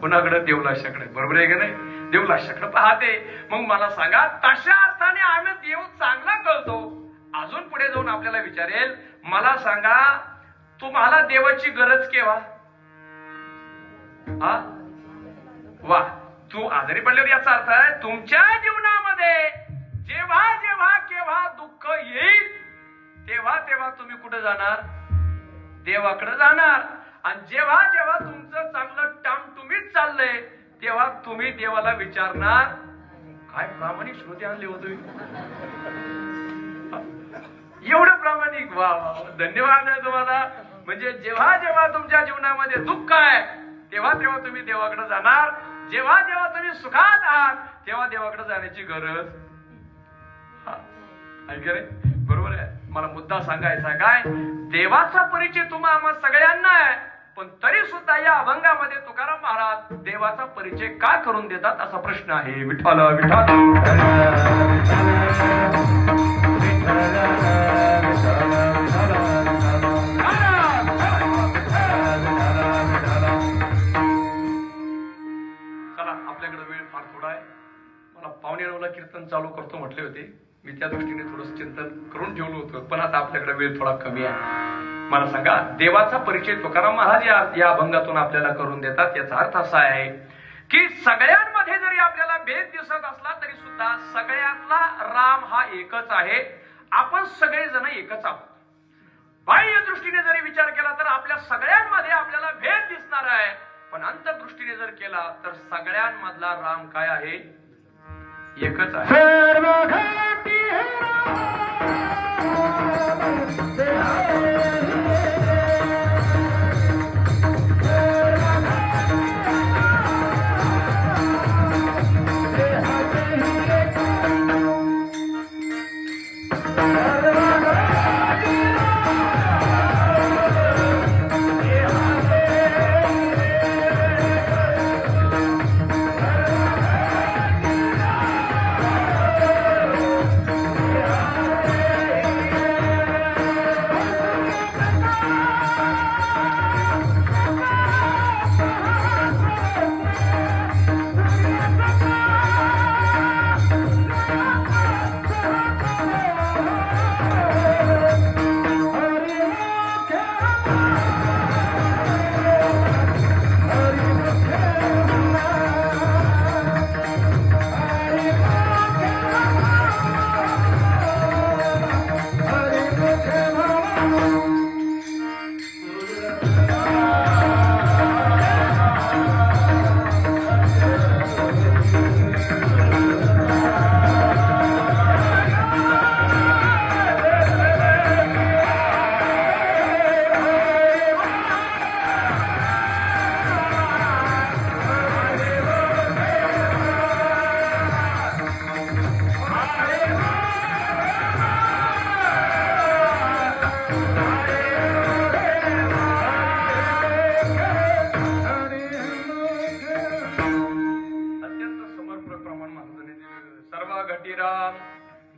कुणाकडं? देवलाशाकडे. बरोबर आहे का नाही? देवलाशाकडे पाहते. मग मला सांगा, तशा अर्थाने आम्ही देव चांगला कळतो. अजून पुढे जाऊन आपल्याला विचारेल, मला सांगा, तुम्हाला देवाची गरज केव्हा? हा, वा, तू आजारी पडल्यावर याचा अर्थ आहे तुमच्या जीवनामध्ये जेव्हा जेव्हा केव्हा दुःख येईल तेव्हा तेव्हा तुम्ही कुठे जाणार? देवाकडे जाणार. आणि जेव्हा जेव्हा तुमचं चांगलं टामटुमीच चाललंय तेव्हा तुम्ही देवाला विचारणार. काय प्रामाणिक श्रोते आणले हो तुम्ही, एवढं प्रामाणिक. वा वा, धन्यवाद आहे तुम्हाला. म्हणजे जेव्हा जेव्हा तुमच्या जीवनामध्ये दुःख आहे तेव्हा तेव्हा तुम्ही देवाकडे जाणार. जेव्हा जेव्हा तुम्ही सुखात आहात तेव्हा देवाकडे जाण्याची गरज आहे. बरोबर आहे. मला मुद्दा सांगायचा काय, देवाचा परिचय तुम्हा आम्हा सगळ्यांना आहे, पण तरी सुद्धा या अभंगामध्ये तुकाराम महाराज देवाचा परिचय का करून देतात असा प्रश्न आहे. विठ्ठल विठ्ठल. आपल्याकडे वेळ फार थोडा आहे. मला 9:15 कीर्तन चालू करतो म्हटले होते. मी त्या दृष्टीने थोडंसं चिंतन करून ठेवलं होतं, पण आता आपल्याकडे वेळ थोडा कमी आहे. मला सांगा, देवाचा परिचय तुकाराम महाराज या अभंगातून आपल्याला करून देतात. याचा अर्थ असा आहे की सगळ्यांमध्ये जरी आपल्याला भेद दिसत असला तरी सुद्धा सगळ्यातला राम हा एकच आहे. आपण सगळेजण एकच आहोत. बाह्य दृष्टीने जरी विचार केला तर आपल्या सगळ्यांमध्ये आपल्याला भेद दिसणार आहे, पण अंतर्दृष्टीने जर केला तर सगळ्यांमधला राम काय आहे? एकच आहे.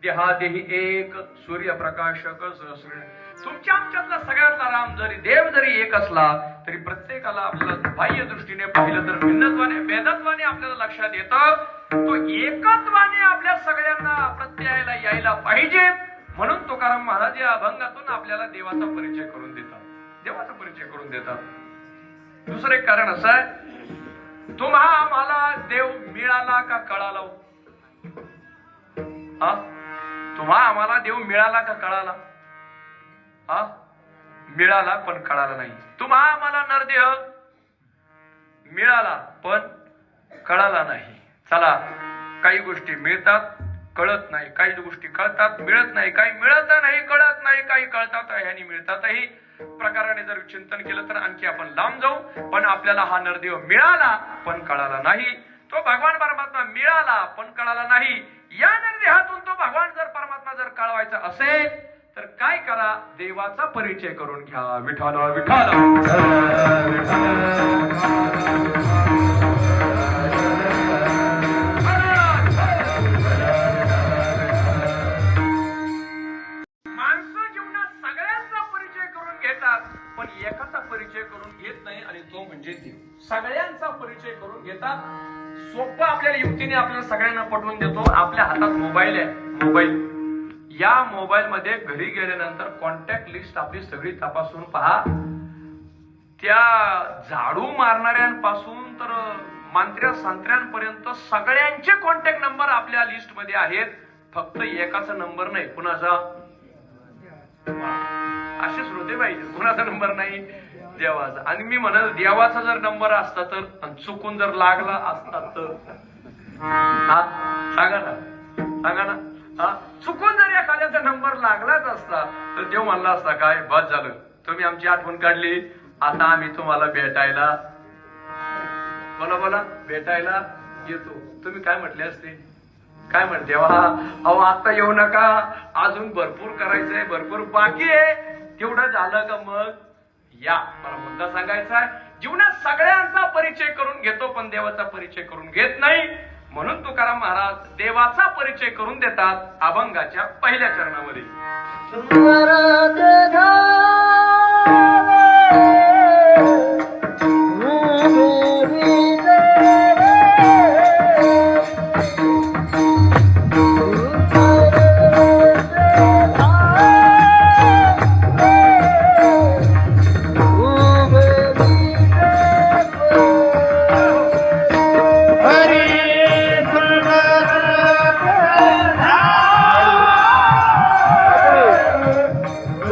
देहादेही एक सूर्यप्रकाशक सहस्र. तुमच्या आमच्यातला सगळ्यातला राम जरी देव जरी एक असला तरी प्रत्येकाला आपल्याला बाह्य दृष्टीने पाहिलं तर भिन्नत्वाने भेदत्वाने आपल्याला लक्षात येतं तो एकत्वाने आपल्या सगळ्यांना प्रत्ययाला यायला पाहिजे. म्हणून तुकाराम महाराज या अभंगातून आपल्याला देवाचा परिचय करून देतात. देवाचा परिचय करून देतात. दुसरं एक कारण असं आहे, तुम्हा आम्हाला देव मिळाला का कळाला? हा, तुम्हा आम्हाला देव मिळाला का कळाला? हा, मिळाला पण कळाला नाही. तुम्हा आम्हाला नरदेह मिळाला पण कळाला नाही. चला, काही गोष्टी मिळतात कळत नाही, काही गोष्टी कळतात मिळत नाही, काही मिळत नाही कळत नाही, काही कळतात ह्यानी मिळतातही. प्रकाराने जर चिंतन केलं तर आणखी आपण लांब जाऊ. पण आपल्याला हा नरदेव मिळाला पण कळाला नाही. तो भगवान परमात्मा मिळाला पण कळाला नाही. या नरदेहातून तो भगवान जर परमात्मा जर कळवायचा असेल तर काय करा? देवाचा परिचय करून घ्या. विठ्ठल विठ्ठल पण एकाचा परिचय करून घेत नाही आणि तो म्हणजे देव. सगळ्यांचा परिचय करून घेतात. सोपं आपल्याला युक्तीने आपल्याला सगळ्यांना पटवून देतो. आपल्या हातात मोबाईल आहे. मोबाईल, या मोबाईल मध्ये घरी गेल्यानंतर कॉन्टॅक्ट लिस्ट आपली सगळी तपासून पहा. त्या झाडू मारणाऱ्यांपासून तर मंत्र्या संत्र्यांपर्यंत सगळ्यांचे कॉन्टॅक्ट नंबर आपल्या लिस्ट मध्ये आहेत. फक्त एकाचा नंबर नाही. कुणाचा? असे श्रोते पाहिजे. कुणाचा नंबर नाही? देवाचा. आणि मी म्हणल देवाचा जर नंबर असता तर चुकून जर लागला असता तर हा सांगा ना, सांगा ना. हा, चुकून जर एखाद्याचा नंबर लागलाच असता तर देव म्हणला असता काय बस झालं, तुम्ही आमची आठवण काढली, आता आम्ही तुम्हाला भेटायला बोला बोला भेटायला येतो. तुम्ही काय म्हटले असते? काय म्हणते? अहो आता येऊ नका, अजून भरपूर करायचंय, भरपूर बाकी आहे. तेवढं झालं का मग या. मला मुद्दा सांगायचा आहे, जीवनात सगळ्यांचा परिचय करून घेतो पण देवाचा परिचय करून घेत नाही. म्हणून तुकाराम महाराज देवाचा परिचय करून देतात अभंगाच्या पहिल्या चरणामध्ये.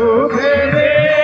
उभे रे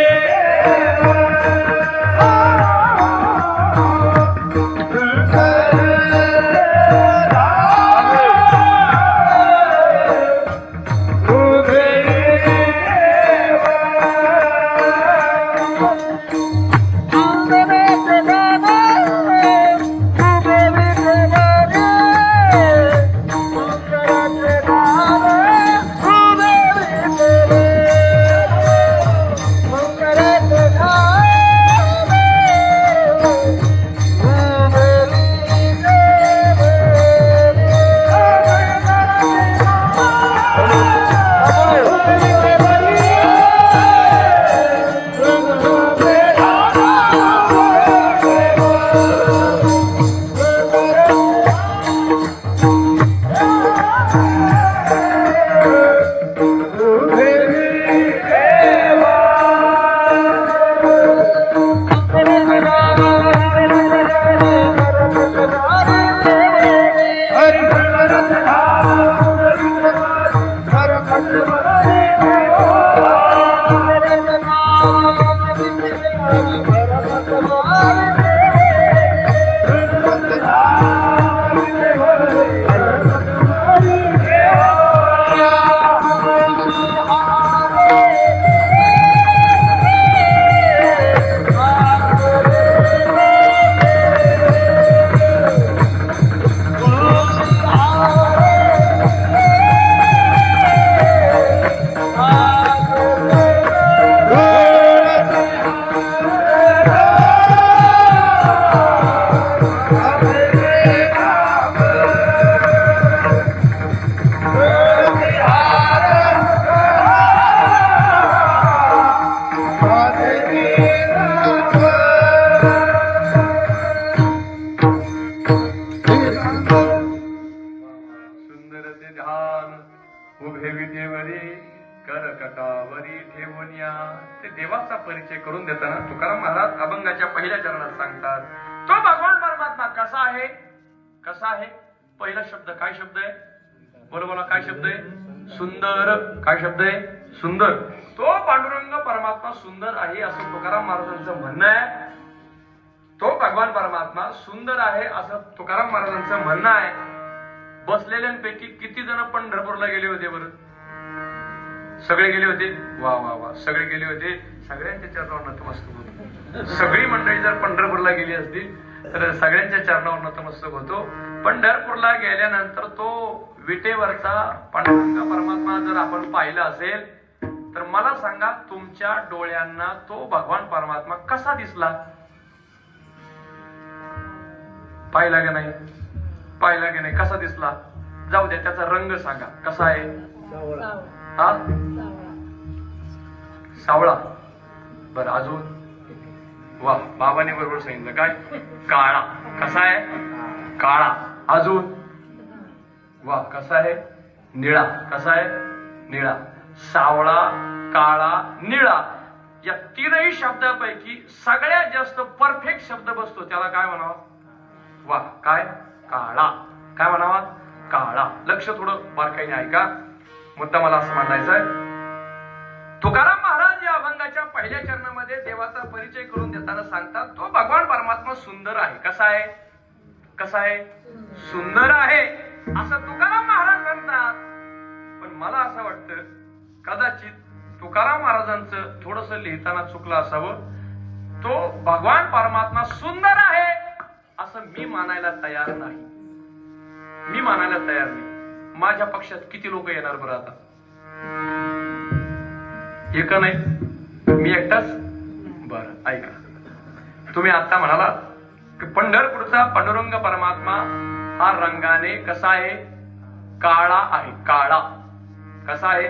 मस्तकावरी ठेवून या. ते देवाचा परिचय करून देताना तुकाराम महाराज अभंगाच्या पहिल्या चरणात सांगतात, तो भगवान परमात्मा कसा आहे. कसा आहे? पहिला शब्द काय शब्द आहे? बरोबर, काय शब्द आहे? सुंदर. काय शब्द आहे? सुंदर. तो पांडुरंग परमात्मा सुंदर आहे असं तुकाराम महाराजांचं म्हणणं आहे. तो भगवान परमात्मा सुंदर आहे असं तुकाराम महाराजांचं म्हणणं आहे. बसलेल्यांपैकी किती जण पंढरपूरला गेले होते बरं? सगळे गेले होते. वा वा वा, सगळे गेले होते. सगळ्यांच्या चरणावर नतमस्तक होतो. सगळी मंडळी जर पंढरपूरला गेली असतील तर सगळ्यांच्या चरणावर नतमस्तक होतो. पंढरपूरला गेल्यानंतर तो विटेवरचा पांडुरंग परमात्मा जर आपण पाहिला असेल तर मला सांगा, तुमच्या डोळ्यांना तो भगवान परमात्मा कसा दिसला? पाहिला की नाही? पाहिला की नाही? कसा दिसला? जाऊ द्या, त्याचा रंग सांगा कसा आहे? हा, सावळा. बरं, अजून? वा, बाबाने बरोबर सांगितलं. काय? काळा. कसा आहे? काळा. अजून? वा, कसा आहे? निळा. कसा आहे? निळा. सावळा, काळा, निळा या तीनही शब्दापैकी सगळ्यात जास्त परफेक्ट शब्द बसतो त्याला काय म्हणावा? वा, काय? काळा. काय म्हणावा? काळा. लक्ष थोडं बारकाईने ऐका, मुद्दा मला असं म्हणायचं आहे. तुकाराम महाराज या अभंगाच्या पहिल्या चरणामध्ये देवाचा परिचय करून देताना सांगतात, तो भगवान परमात्मा सुंदर आहे. कसा आहे? कसा आहे? सुंदर आहे असं तुकाराम महाराज म्हणतात. पण मला असं वाटतं कदाचित तुकाराम महाराजांचं थोडस लिहिताना चुकलं असावं. तो भगवान परमात्मा सुंदर आहे असं मी मानायला तयार नाही. मी मानायला तयार नाही. माझ्या पक्षात किती लोक येणार बरं आता? एक नाही, मी एकटाच. बरं, ऐका. तुम्ही आता म्हणाला की पंढरपूरचा पांडुरंग परमात्मा हा रंगाने कसा आहे? काळा आहे. काळा. कसा आहे?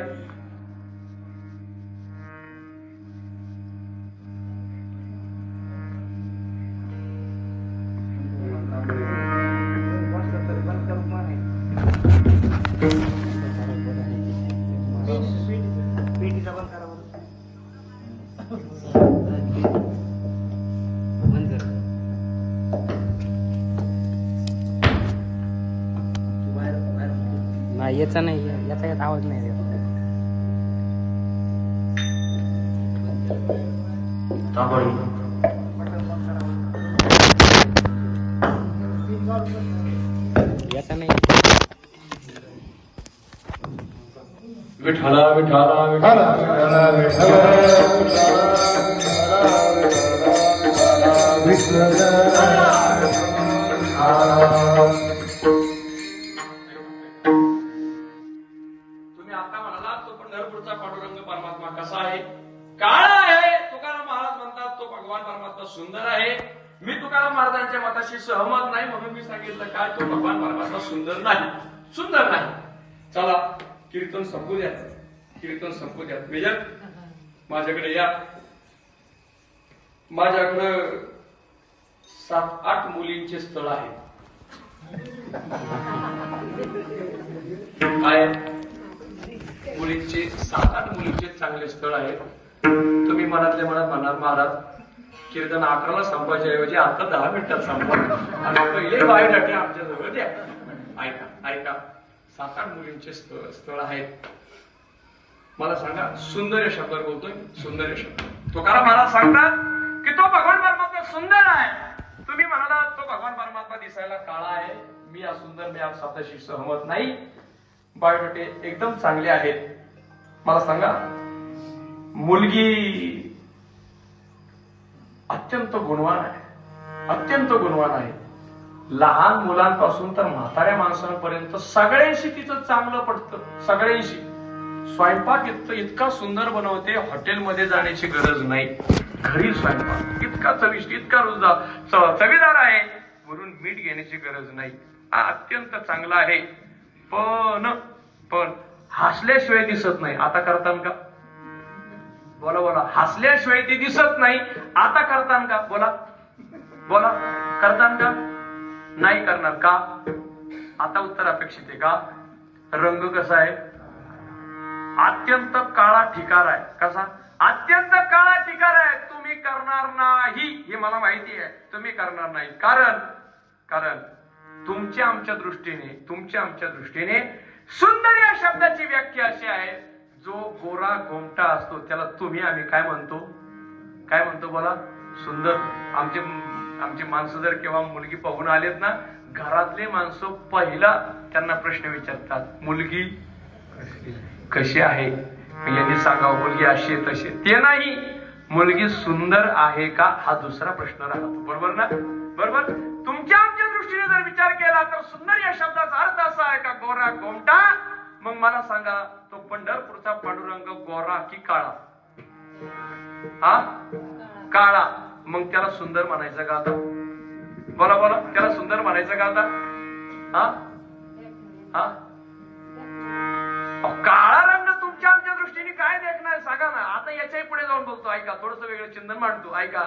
नाही, याचा नाही, याचा यात आवाज नाही येत. याचा नाही. विठ्ठला विठ्ठला विठ्ठला तुम्ही आता म्हणाला तो पंढरपूरचा पांडुरंग परमात्मा कसा आहे? काळा आहे. तुकाराम महाराज म्हणतात तो भगवान परमात्मा सुंदर आहे. मी तुकाराम महाराजांच्या मताशी सहमत नाही म्हणून मी सांगितलं काय, तो भगवान परमात्मा सुंदर नाही. सुंदर नाही. चला, कीर्तन संपू द्या. कीर्तन संपू द्या. मेजर, माझ्याकडे या. माझ्याकडं 7-8 मुलींचे स्थळ आहे. काय? मुलींचे 7-8 मुलींचे चांगले स्थळ आहेत. तुम्ही मनातल्या मनात म्हणणार, महाराज कीर्तन 11ला संपायच्या ऐवजी आता 10 मिनिटात संपवा आणि पहिले बायोडाटे आमच्या जवळ द्या. ऐका ऐका, 7-8 मुलींचे स्थळ आहेत. मला सांगा, सुंदर या शब्दावर बोलतोय. सुंदर या शब्द तुकाराम महाराज सांगतात की तो भगवान परमात्मा सुंदर आहे. तुम्ही म्हणाला तो भगवान परमात्मा दिसायला काळा आहे. मी या सुंदर, मी या शब्दाशी सहमत नाही. बायोडेटे एकदम चांगले आहेत. मला सांगा, मुलगी अत्यंत गुणवान आहे. अत्यंत गुणवान आहे. लहान मुलांपासून तर म्हाताऱ्या माणसांपर्यंत सगळ्यांशी तिचं चांगलं पडतं. सगळ्यांशी. स्वयंपाक इतका सुंदर बनवते, हॉटेलमध्ये जाण्याची गरज नाही. घरी स्वयंपाक इतका चविष्ट, इतका चवीदार आहे म्हणून मीठ घेण्याची गरज नाही. अत्यंत चांगला आहे. पण हसल्याशिवाय दिसत नाही. आता करतान का? बोला बोला. हसल्याशिवाय ती दिसत नाही. आता करतान का? बोला बोला. करतान का? नाही करणार का? आता उत्तर अपेक्षित आहे का? रंग कसा आहे? अत्यंत काळा ठिकार आहे. कसा? अत्यंत काळा ठिकार आहे. तुम्ही करणार नाही हे मला माहिती आहे, तुम्ही करणार नाही. कारण तुमच्या आमच्या दृष्टीने सुंदर या शब्दाची व्याख्या अशी आहे, जो गोरा गोमटा असतो त्याला तुम्ही आम्ही काय म्हणतो बोला? सुंदर. आमची माणसं जर केव्हा मुलगी पाहून आलेत ना, घरातले माणसं पहिला त्यांना प्रश्न विचारतात, मुलगी कशी आहे? यांनी सांगावं मुलगी अशी आहे तशी. ते नाही, मुलगी सुंदर आहे का हा दुसरा प्रश्न राहतो. बरोबर ना? बरोबर. तुमच्या आमच्या दृष्टीने जर विचार केला तर सुंदर या शब्दाचा अर्थ असा आहे का गोरा गोमटा? मग मला सांगा, तो पंढरपूरचा पांडुरंग गोरा की काळा? हा, काळा. मग त्याला सुंदर म्हणायचं का आता? बोला, त्याला सुंदर म्हणायचं का आता? काळा रंग तुमच्या आमच्या दृष्टीने काय देखणार सांगा ना. आता याच्याही पुढे जाऊन बोलतो, ऐका, थोडस वेगळं चिंतन मांडतो. ऐका,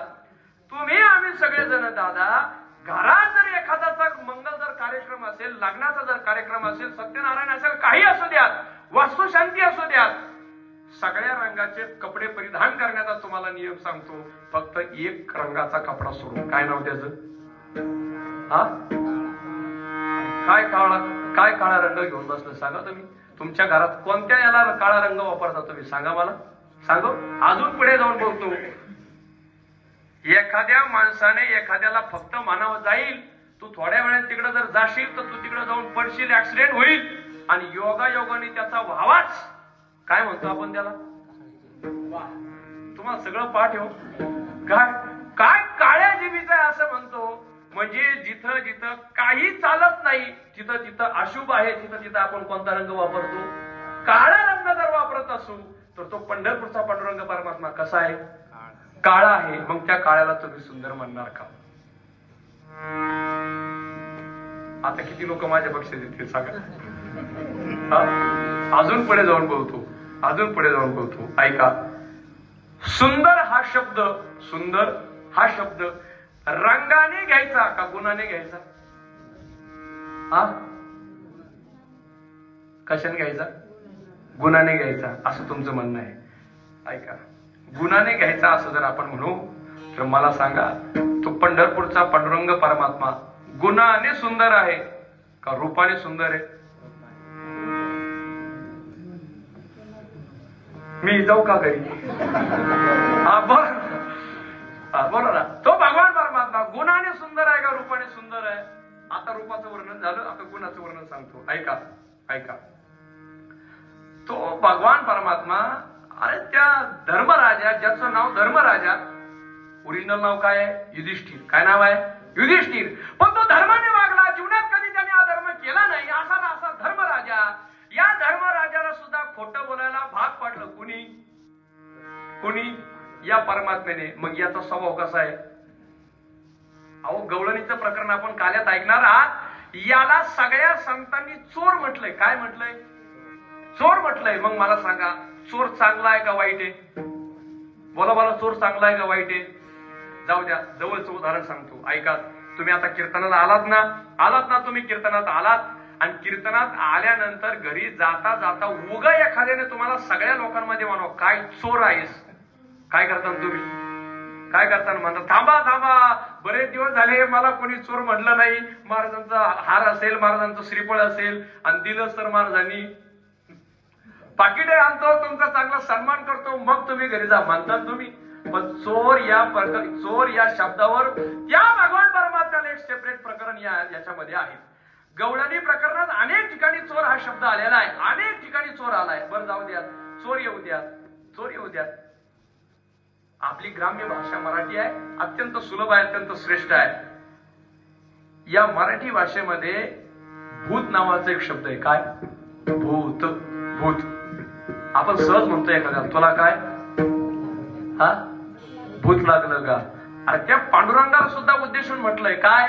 तुम्ही आम्ही सगळेजण दादा, घरात जर एखाद्याचा मंगल जर कार्यक्रम असेल, लग्नाचा जर कार्यक्रम असेल, सत्यनारायण असेल, काही असू द्यात, वास्तुशांती असू द्यात, सगळ्या रंगाचे कपडे परिधान करण्याचा तुम्हाला नियम सांगतो. फक्त एक रंगाचा कपडा सोडून. काय नाव त्याचं? काय काळा रंग घेऊन बसलं सांगा तुम्ही? तुमच्या घरात कोणत्या याला काळा रंग वापरता तुम्ही सांगा मला, सांगो. अजून पुढे जाऊन बोलतो, एखाद्या माणसाने एखाद्याला फक्त मानावं जाईल, तू थोड्या वेळात तिकडे जर जाशील तर तू तिकडे जाऊन पडशील, ऍक्सिडेंट होईल, आणि योगायोगाने त्याचा व्हावाच. काय म्हणतो आपण त्याला? तुम्हाला सगळं पाठ हो. काय काळ्या जीबीचं आहे असं म्हणतो. म्हणजे जिथं जिथं काही चालत नाही, तिथं अशुभ आहे, तिथं आपण कोणता रंग वापरतो? काळा रंग जर वापरत असू तर तो पंढरपूरचा पांडुरंग परमात्मा कसा आहे? काळा आहे. मग त्या काळ्याला तुम्ही सुंदर म्हणणार का? आता किती लोक माझ्या बक्षीस देतील सांगा. अजून पुढे जाऊन बोलतो, ऐका. सुंदर हा शब्द रंगाने घ्यायचा का गुणाने घ्यायचा? कशाने घ्यायचा? गुणाने घ्यायचा असं तुमचं म्हणणं आहे. ऐका, गुणाने घ्यायचा असं जर आपण म्हणू तर मला सांगा, तो पंढरपूरचा पांडुरंग परमात्मा गुणाने सुंदर आहे का रूपाने सुंदर आहे? मी जाऊ का घरी? बोला ना. तो भगवान परमात्मा गुणाने सुंदर आहे का रूपाने सुंदर आहे? आता रूपाचं वर्णन झालं, आता गुणाचं वर्णन सांगतो. ऐका. तो भगवान परमात्मा, अरे त्या धर्मराजा, ज्याचं नाव धर्मराजा, ओरिजिनल नाव काय आहे? युधिष्ठिर. काय नाव आहे? युधिष्ठिर. पण तो धर्माने वागला, जीवनात कधी त्याने अधर्म केला नाही, असा धर्मराजा. या धर्मराजाला सुद्धा खोटं बोलायला भाग पाडलं. कुणी? या परमात्म्याने. मग याचा स्वभाव कसा आहे? अहो, गवळणीचं प्रकरण आपण काल्यात ऐकणार आहात. याला सगळ्या संतांनी चोर म्हटलंय. काय म्हटलंय? चोर म्हटलंय. मग मला सांगा, चोर चांगला आहे का वाईट आहे? बोला, चोर चांगला आहे का वाईट आहे? जाऊ द्या, जवळचं उदाहरण सांगतो, ऐका. तुम्ही आता कीर्तनाला आलात ना तुम्ही कीर्तनात आलात, आणि कीर्तनात आल्यानंतर घरी जाता जाता उगा एखाद्याने तुम्हाला सगळ्या लोकांमध्ये म्हणावं, काय चोर आहेस? काय करता तुम्ही? काय करता? म्हणतात, थांबा, बरेच दिवस झाले मला कोणी चोर म्हणलं नाही. महाराजांचा हार असेल, महाराजांचं श्रीफळ असेल, आणि दिलंच तर महाराजांनी पाकिटे आणतो, तुमचा चांगला सन्मान करतो, मग तुम्ही घरी जा म्हणतात तुम्ही. पण चोर या शब्दावर त्या भगवान परमात्म्याला एक सेपरेट प्रकरण याच्यामध्ये आहे. गवळणी प्रकरणात अनेक ठिकाणी चोर हा शब्द आलेला आहे, अनेक ठिकाणी चोर आलाय. बरं, जाऊ द्या, चोर येऊ द्यात. आपली ग्राम्य भाषा मराठी आहे, अत्यंत सुलभ आहे, अत्यंत श्रेष्ठ आहे. या मराठी भाषेमध्ये भूत नावाचा एक शब्द आहे. काय? भूत. आपण सहज म्हणतोय एखाद्या, तुला काय भूत लागलं का? अरे त्या पांडुरंगाला सुद्धा उद्देशून म्हटलंय. काय?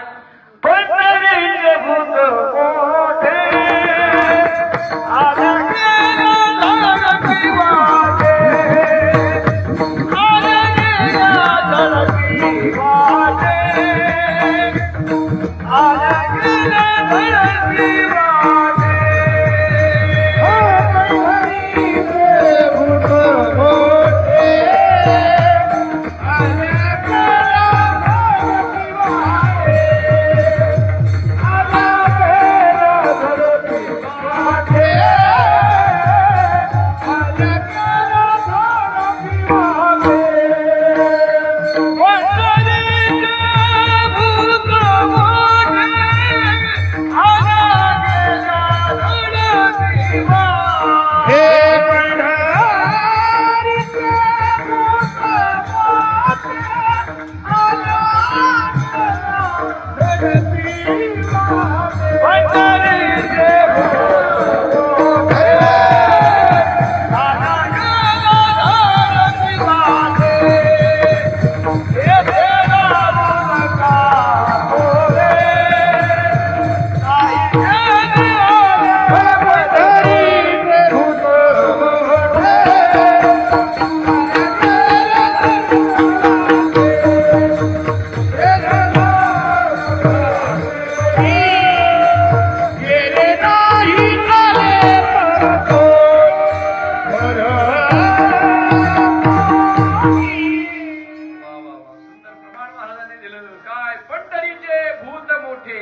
काय पंढरीचे भूत मोठे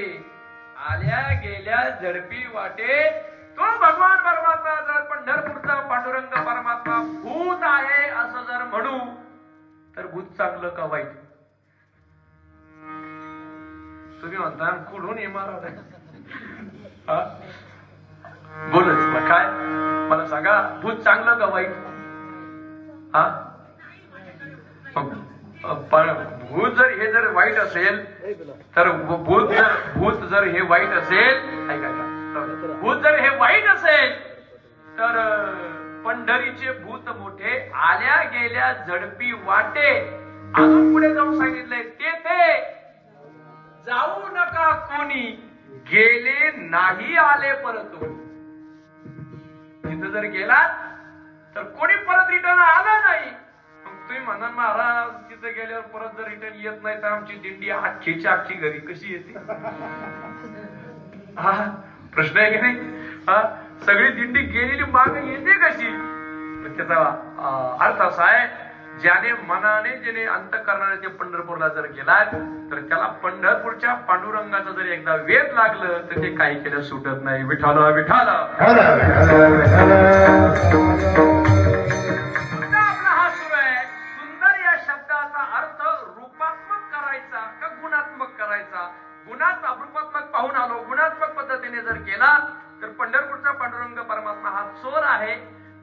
आल्या गेल्या झडपी वाटे. तो भगवान परमात्मा जर पंढरपूरचा पांडुरंग परमात्मा भूत आहे असं जर म्हणू तर भूत चांगलं का वाईट? तुम्ही म्हणता कुठून इमारत आहे बोलच मग काय मला सांगा, भूत चांगलं का वाईट? हा पण भूत जर हे जर वाईट असेल तर भूत जर हे वाईट असेल, ऐका भूत जर हे वाईट असेल तर पंढरीचे भूत मोठे आल्या गेल्या झडपी वाटे. अजून पुढे जाऊन सांगितलंय तेथे जाऊ नका कोणी गेले नाही आले परत. तिथं जर गेलात तर कोणी परत रिटर्न आलं नाही. तुम्ही म्हणा महाराज तिथे गेल्यावर परत जर रिटर्न येत नाही तर आमची दिंडी अख्खीच्या अख्खी घरी कशी येते? हा प्रश्न आहे की नाही? सगळी दिंडी गेलेली माग येते कशी? त्याचा अर्थ असा आहे, ज्याने मनाने ज्याने अंतःकरणाने ते पंढरपूरला जर गेला तर त्याला पंढरपूरच्या पांडुरंगाचं जर एकदा वेध लागलं तर ते काही केलं सुटत नाही. विठाला विठाला आपला हा सुरू आहे. सुंदर या शब्दाचा अर्थ रूपात्मक करायचा का गुणात्मक करायचा? रूपात्मक पाहून आलो, गुणात्मक पद्धतीने जर केला तर पंढरपूरचा पांडुरंग परमात्मा हा चोर आहे,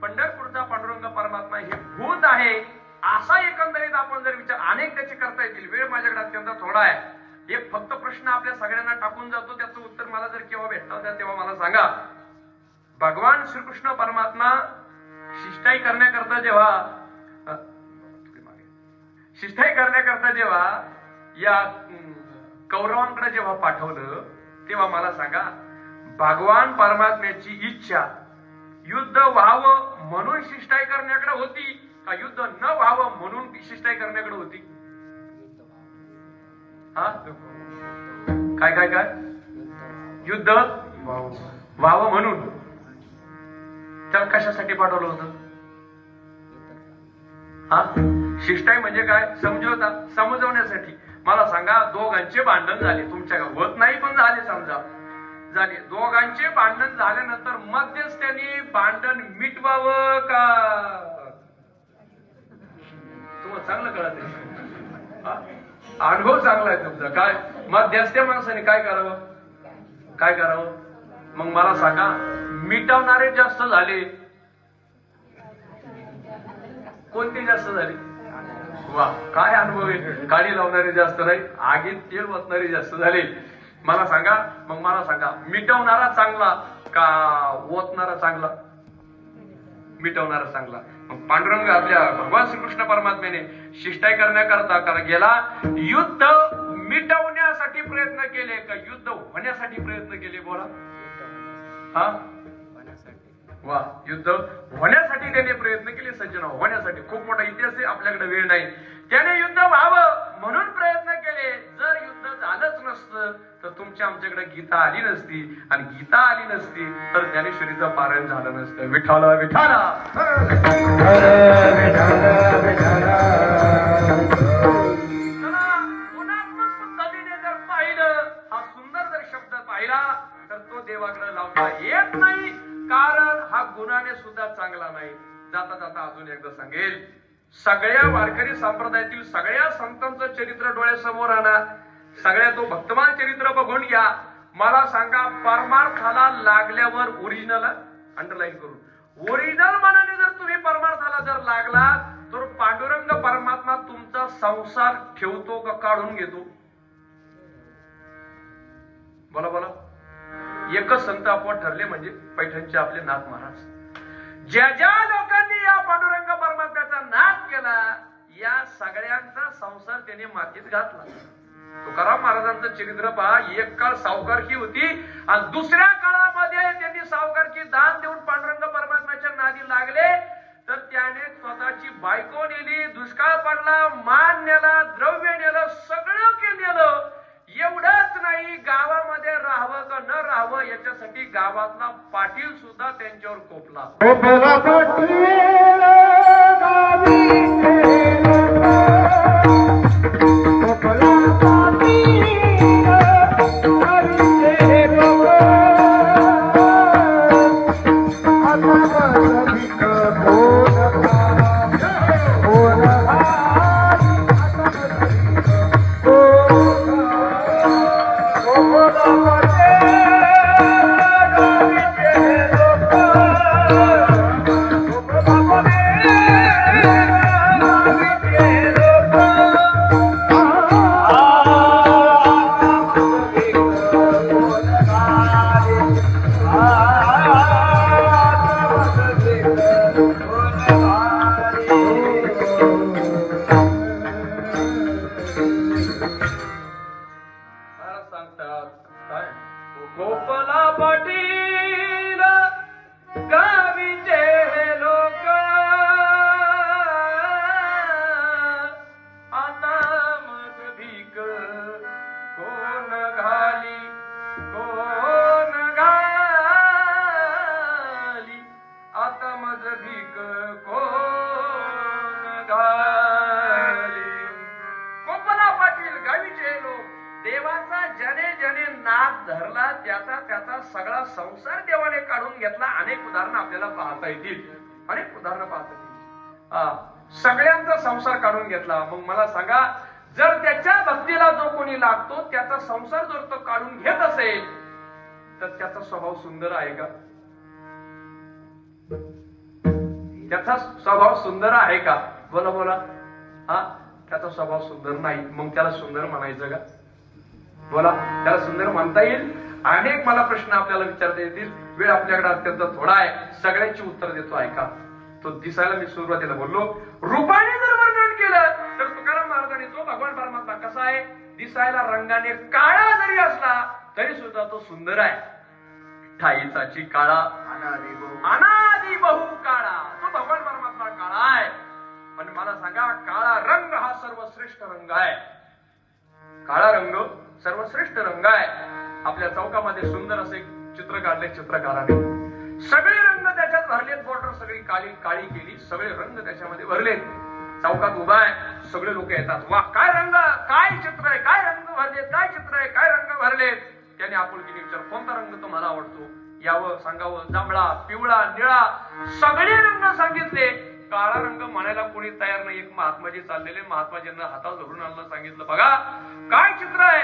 पंढरपूरचा पांडुरंग परमात्मा हे भूत आहे, असा एकंदरीत आपण जर विचार अनेक त्याचे करता येतील. वेळ माझ्याकडे अत्यंत थोडा आहे. एक फक्त प्रश्न आपल्या सगळ्यांना टाकून जातो, त्याचं उत्तर मला जर केव्हा भेटलं तेव्हा मला सांगा. भगवान श्रीकृष्ण परमात्मा शिष्टाई करण्याकरता जेव्हा या कौरवांकडे जेव्हा पाठवलं तेव्हा मला सांगा, भगवान परमात्म्याची इच्छा युद्ध व्हावं म्हणून शिष्टाई करण्याकडे होती का युद्ध न व्हावं म्हणून शिष्टाई करण्याकडे होती? हा काय काय काय युद्ध व्हावं म्हणून. त्याला कशासाठी पाठवलं होतं? हा शिष्टाई म्हणजे काय? समजवता, समजवण्यासाठी. मला सांगा, दोघांचे भांडण झाले, तुमच्या होत नाही पण झाले, समजा झाले, दोघांचे भांडण झाल्यानंतर मध्यस्थानी भांडण मिटवावं का? तुम्हाला चांगलं कळत आहे, अनुभव चांगला आहे तुमचा. काय मध्यस्थ्या माणसाने काय करावं? मग मला सांगा, मिटवणारे जास्त झाले, कोणते जास्त झाले? वा काय अनुभव आहे. काळी लावणारे जास्त नाही, आगीत तेल ओतणारे जास्त झाले. मला सांगा मिटवणारा चांगला का ओतणारा चांगला? मिटवणारा चांगला. मग पांडुरंग आपल्या भगवान श्रीकृष्ण परमात्म्याने शिष्टाई करण्याकरता गेला, युद्ध मिटवण्यासाठी प्रयत्न केले का युद्ध होण्यासाठी प्रयत्न केले? बोला. हा वा युद्ध होण्यासाठी त्याने प्रयत्न केले सज्जन, होण्यासाठी. खूप मोठा इतिहास आहे, आपल्याकडे वेळ नाही. त्याने युद्ध व्हावं म्हणून प्रयत्न केले. जर युद्ध झालंच नसतं तर तुमच्या आमच्याकडे गीता आली नसती, आणि गीता आली नसती तर ज्ञानेश्वरीचं पारायण झालं नसतं. विठाला विठाला गुणात्मक पद्धतीने जर पाहिलं, हा सुंदर जर शब्द पाहिला तर तो देवाकडे लावता येत नाही, कारण हा गुणाने सुद्धा चांगला नाही. जाता जाता अजून एकदा सांगेल, सगळ्या वारकरी संप्रदायातील सगळ्या संतांचं चरित्र डोळ्यासमोर आणा, सगळ्या तो भक्तमान चरित्र बघून घ्या. मला सांगा, परमार्थाला लागल्यावर ओरिजिनल अंडरलाईन करून ओरिजिनल मनाने जर तुम्ही परमार्थाला जर लागला तर पांडुरंग परमात्मा तुमचा संसार ठेवतो का काढून घेतो? बोला बोला. एकच संत आपण ठरले म्हणजे पैठणचे आपले नाथ महाराज. ज्या ज्या लोकांनी या पांडुरंग परमात्म्याचा नाद केला, या सगळ्यांचा संसार त्याने मातीत घातला. तुकाराम महाराजांचं चरित्र पहा. एक काळ सावकारकी होती आणि दुसऱ्या काळामध्ये त्यांनी सावकारकी दान देऊन पांडुरंग परमात्म्याच्या नादी लागले, तर त्याने स्वतःची बायको नेली, दुष्काळ पडला, मान नेला, द्रव्य नेलं, सगळं केलं. एवढंच नाही, गावामध्ये राहावं का न राहावं याच्यासाठी गावातला पाटील सुद्धा त्यांच्यावर कोपला. पाटील सांगतात काय गोपाला पाटील गावीचे हे लोक आता मग भीक कोण घाली आता मग भीक कोण घाली. गोपाला पाटील गावीचे लोक देवाचा जने जने नाद धरला त्याचा सगळा संसार देवाने काढून घेतला. अनेक उदाहरणं आपल्याला पाहता येतील. सगळ्यांचा संसार काढून घेतला. मग मला सांगा, जर त्याच्या भक्तीला जो कोणी लागतो त्याचा संसार जर तो काढून घेत असेल तर त्याचा स्वभाव सुंदर आहे का? त्याचा स्वभाव सुंदर आहे का? बोला बोला. त्याचा स्वभाव सुंदर नाही, मग त्याला सुंदर म्हणायचं का? बोला, त्याला सुंदर म्हणता येईल? अनेक मला प्रश्न आपल्याला विचारता येतील. वेळ आपल्याकडे अत्यंत थोडा आहे, सगळ्यांची उत्तर देतो ऐका. तो दिसायला मी सुरुवातीला बोललो रूपाने जर वर्णन केलं तर तुकाराम महाराजांनी तो भगवान परमात्मा कसा आहे, दिसायला रंगाने काळा जरी असला तरी सुद्धा तो सुंदर आहे. ठाईचाची काळा अनादी बहु काळा, तो भगवान परमात्मा काळा आहे. पण मला सांगा, काळा रंग हा सर्वश्रेष्ठ रंग आहे. काळा रंग सर्वश्रेष्ठ रंग आहे. आपल्या चौकामध्ये सुंदर असे चित्र काढले चित्रकाराने. सगळे रंग त्याच्यात भरलेत, बॉर्डर सगळी काळी काळी केली, सगळे रंग त्याच्यामध्ये भरलेत. चौकात उभा आहे, सगळे लोक येतात. वा, काय रंग, काय चित्र आहे, काय रंग भरलेत, काय चित्र आहे, काय रंग भरलेत. त्याने आपुलकीने विचार, कोणता रंग तुम्हाला आवडतो? यावं सांगावं, जांभळा, पिवळा, निळा, सगळे रंग सांगितले. काळा रंग म्हणायला कोणी तयार नाही. एक महात्माजी चाललेले, महात्माजींना हातात धरून आणलं, सांगितलं बघा काय चित्र आहे,